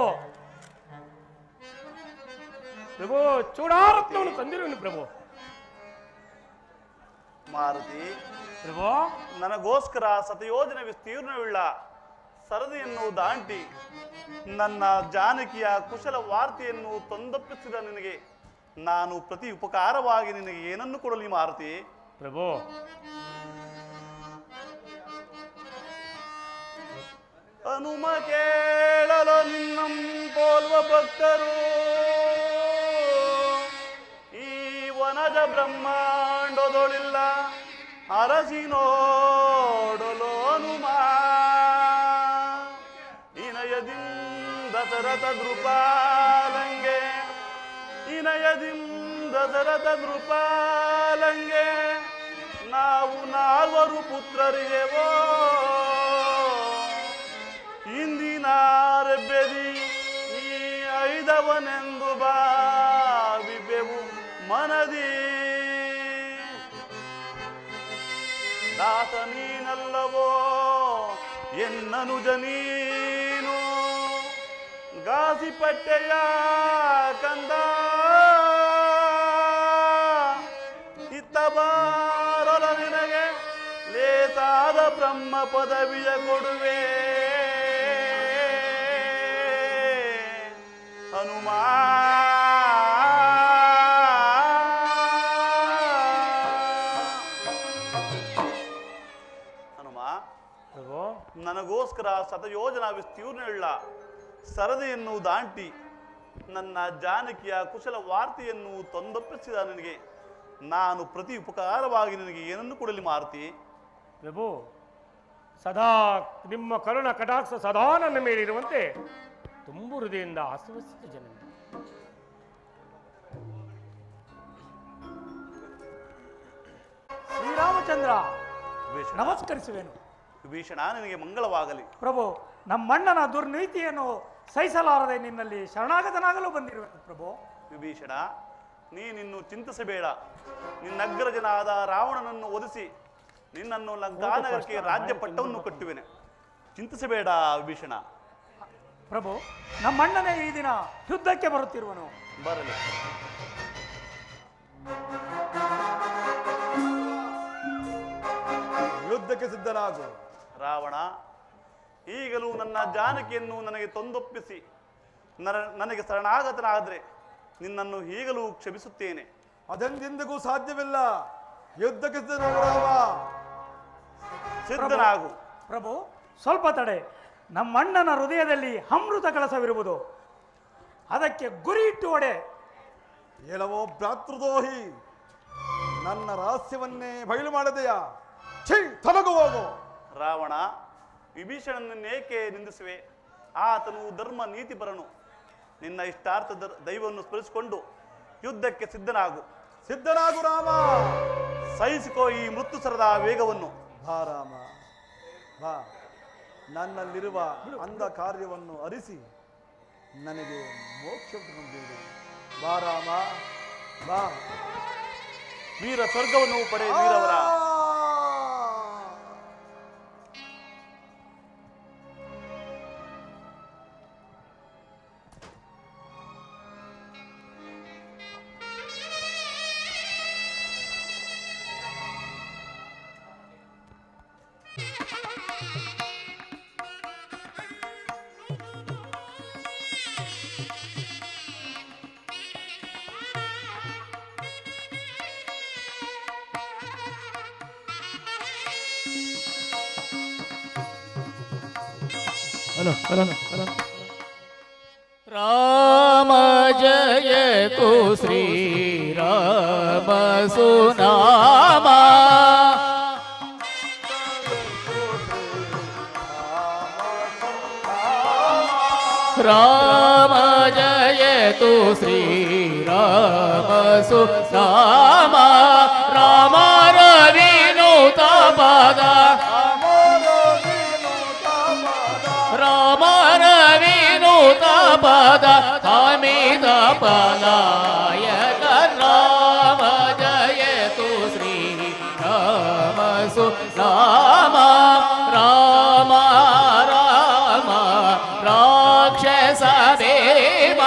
ಪ್ರಭು ಚೂಡಾರತ್ನವನ್ನು ತಂದಿರುವನು ಪ್ರಭು. ಮಾರುತಿ, ಪ್ರಭು ನನಗೋಸ್ಕರ ಶತಯೋಜನ ವಿಸ್ತೀರ್ಣವುಳ್ಳ ಸರದಿಯನ್ನು ದಾಂಟಿ ನನ್ನ ಜಾನಕಿಯ ಕುಶಲ ವಾರ್ತೆಯನ್ನು ತಂದೊಪ್ಪಿಸಿದ ನಿನಗೆ ನಾನು ಪ್ರತಿ ಉಪಕಾರವಾಗಿ ನಿನಗೆ ಏನನ್ನು ಕೊಡಲಿ ಮಾರುತಿ? ಪ್ರಭು, ಹನುಮ ಕೇಳಲು ನಿನ್ನಂ ಪೋಲ್ವ ಭಕ್ತರು ಈ ವನಜ ಬ್ರಹ್ಮಾಂಡದೊಳಿಲ್ಲ ಅರಸಿ ನೋಡಲು ಹನುಮ ಇನಯದಿಂದ ದಶರಥ ದೃಪಾಲಂಗೆ ಇನಯದಿಂದ ದಶರಥ ದೃಪಾಲಂಗೆ ನಾವು ನಾಲ್ವರು ಪುತ್ರರಿಗೆವೋ ಇಂದಿನ ರೆಬ್ಬೆದಿ ಈ ಐದವನೆಂದು ಭಾವಿಬೆವು ಮನದಿ ದಾಸ ನೀನಲ್ಲವೋ ಎನ್ನನುಜ ನೀನು ಗಾಸಿಪಟ್ಟೆಯ ಕಂದ ಇತ್ತ ಬಾರಲ ನಿನಗೆ ಲೇಸಾದ ಬ್ರಹ್ಮ ಪದವಿಯ ಕೊಡುವೆ ಹನುಮ ಪ್ರಭು ನನಗೋಸ್ಕರ ಶತಯೋಜನ ವಿಸ್ತೀರ್ಣವುಳ್ಳ ಸರದಿಯನ್ನು ದಾಂಟಿ ನನ್ನ ಜಾನಕಿಯ ಕುಶಲ ವಾರ್ತೆಯನ್ನು ತಂದೊಪ್ಪಿಸಿದ ನಿನಗೆ ನಾನು ಪ್ರತಿ ಉಪಕಾರವಾಗಿ ನಿನಗೆ ಏನನ್ನು ಕೊಡಲಿ ಮಾರುತಿ? ಪ್ರಭು, ಸದಾ ನಿಮ್ಮ ಕರುಣ ಕಟಾಕ್ಷ ಸದಾ ನನ್ನ ಮೇಲಿರುವಂತೆ ತುಂಬು ಹೃದಯದಿಂದ ಆಶೀರ್ವದಿಸಿದ ಜನ. ಶ್ರೀರಾಮಚಂದ್ರ, ವಿಭೀಷಣ, ನಮಸ್ಕರಿಸುವೆನು. ವಿಭೀಷಣ, ನಿನಗೆ ಮಂಗಳವಾಗಲಿ. ಪ್ರಭು, ನಮ್ಮಣ್ಣನ ದುರ್ನೀತಿಯನ್ನು ಸಹಿಸಲಾರದೆ ನಿನ್ನಲ್ಲಿ ಶರಣಾಗತನಾಗಲು ಬಂದಿರುವೆನು ಪ್ರಭು. ವಿಭೀಷಣ, ನೀನಿನ್ನು ಚಿಂತಿಸಬೇಡ. ನಿನ್ನಗ್ರಜನಾದ ರಾವಣನನ್ನು ಒದಿಸಿ ನಿನ್ನನ್ನು ಲಂಕಾನಗರಕ್ಕೆ ರಾಜ್ಯ ಪಟ್ಟವನ್ನು ಕಟ್ಟುವೆನೆ. ಚಿಂತಿಸಬೇಡ ವಿಭೀಷಣ. ಪ್ರಭು, ನಮ್ಮಣ್ಣನೇ ಈ ದಿನ ಯುದ್ಧಕ್ಕೆ ಬರುತ್ತಿರುವನು. ಬರಲಿ. ಯುದ್ಧಕ್ಕೆ ಸಿದ್ಧನಾಗು. ರಾವಣ, ಈಗಲೂ ನನ್ನ ಜಾನಕಿಯನ್ನು ನನಗೆ ತಂದೊಪ್ಪಿಸಿ ನನಗೆ ಶರಣಾಗತನಾದರೆ ನಿನ್ನನ್ನು ಈಗಲೂ ಕ್ಷಮಿಸುತ್ತೇನೆ. ಅದೆಂದೆಂದಿಗೂ ಸಾಧ್ಯವಿಲ್ಲ. ಯುದ್ಧಕ್ಕೆ ಸಿದ್ಧನಾಗು ರಾಮ. ಸಿದ್ಧನಾಗು. ಪ್ರಭು, ಸ್ವಲ್ಪ ತಡೆ. ನಮ್ಮಣ್ಣನ ಹೃದಯದಲ್ಲಿ ಅಮೃತ ಕಳಸವಿರುವುದು, ಅದಕ್ಕೆ ಗುರಿ ಇಟ್ಟು ಹೊಡೆ. ಎಲ್ಲವೋ ಭ್ರಾತೃದ್ರೋಹಿ, ನನ್ನ ರಹಸ್ಯವನ್ನೇ ಬಯಲು ಮಾಡದೆಯಾ? ಛೀ, ತೊಲಗು ಹೋಗು. ರಾವಣ, ವಿಭೀಷಣನನ್ನೇಕೆ ನಿಂದಿಸುವೆ? ಆತನು ಧರ್ಮ ನೀತಿಪರನು. ನಿನ್ನ ಇಷ್ಟಾರ್ಥ ದೈವವನ್ನು ಸ್ಮರಿಸಿಕೊಂಡು ಯುದ್ಧಕ್ಕೆ ಸಿದ್ಧನಾಗು. ಸಿದ್ಧನಾಗು ರಾಮ. ಸಹಿಸಿಕೋ ಈ ಮೃತ್ಯುಸರದ ವೇಗವನ್ನು. ಬಾ ರಾಮ, ಬಾ. ನನ್ನಲ್ಲಿರುವ ಅಂಧ ಕಾರ್ಯವನ್ನು ಅರಿಸಿ ನನಗೆ ಮೋಕ್ಷ ನೀಡು. ಬಾ ರಾಮ ಬಾ. ವೀರ ಸ್ವರ್ಗವನ್ನು ಪಡೆ ವೀರವರ. ರಾಮ ಜಯತು ಶ್ರೀರಾಮ ಸುನಾಮ. ರಾಮ ಜಯತು ಶ್ರೀರಾಮ ಸುನಾಮ. ರಾಮ ರವಿನುತ ಪದ. ರಾಮ ರವಿನುತ ಪದ ಅಮಿತ ಪದಾಯಕ. ರಾಮ ಜಯತು ಶ್ರೀ ರಾಮ ಸುನಾಮ. ರಾಮ ರಾಮ ರಾಕ್ಷಸ ದೇವ.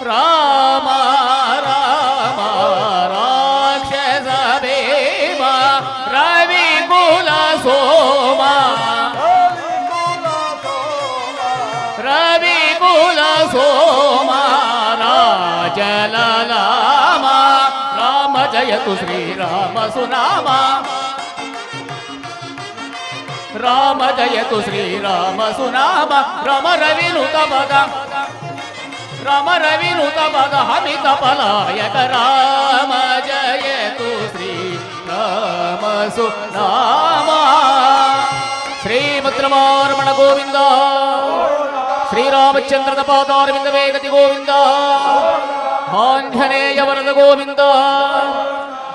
ರಾಮ ರಾಮ ರಾಕ್ಷಸ ದೇವ. ರವಿ ಕುಲ ಸೋಮ. ರವಿ ಕುಲ ಸೋಮ ರಾಜಲಾಮ. ರಾಮ ಜಯತು ಶ್ರೀರಾಮ ಸುನಾಮ. ರಾಮ ಜಯತು ಶ್ರೀರಾಮ ಸುನಾಮ. ರಾಮ ರವಿನುತ ಪದ. ರಾಮ ರವಿನುತ ಪದ ಹಮಿತ ಫಲಾಯಕ. ರಾಮ ಜಯತು ಶ್ರೀ ರಾಮ ಸುನಾಮ. ಶ್ರೀಮದ್ರಮಾರಮಣ ಗೋವಿಂದ. ಶ್ರೀರಾಮಚಂದ್ರದ ಪಾದಾರವಿಂದವೇ ಗತಿ ಗೋವಿಂದ. ಆಂಜನೇಯ ವರದ ಗೋವಿಂದ.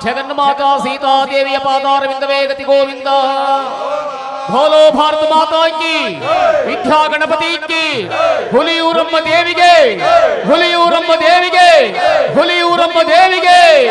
ಜಗನ್ಮಾತಾ ಸೀತಾದೇವಿಯ ಪಾದಾರವಿಂದವೇ ಗತಿ ಗೋವಿಂದ. ಭೋಲೋ ಭಾರತ ಮಾತಾ ಕಿ. ವಿದ್ಯಾ ಗಣಪತಿ ಕಿ. ಹುಲಿಯೂರಮ್ಮ ದೇವಿಗೆ. ಹುಲಿಯೂರಮ್ಮ ದೇವಿಗೆ. ಹುಲಿಯೂರಮ್ಮ ದೇವಿಗೆ.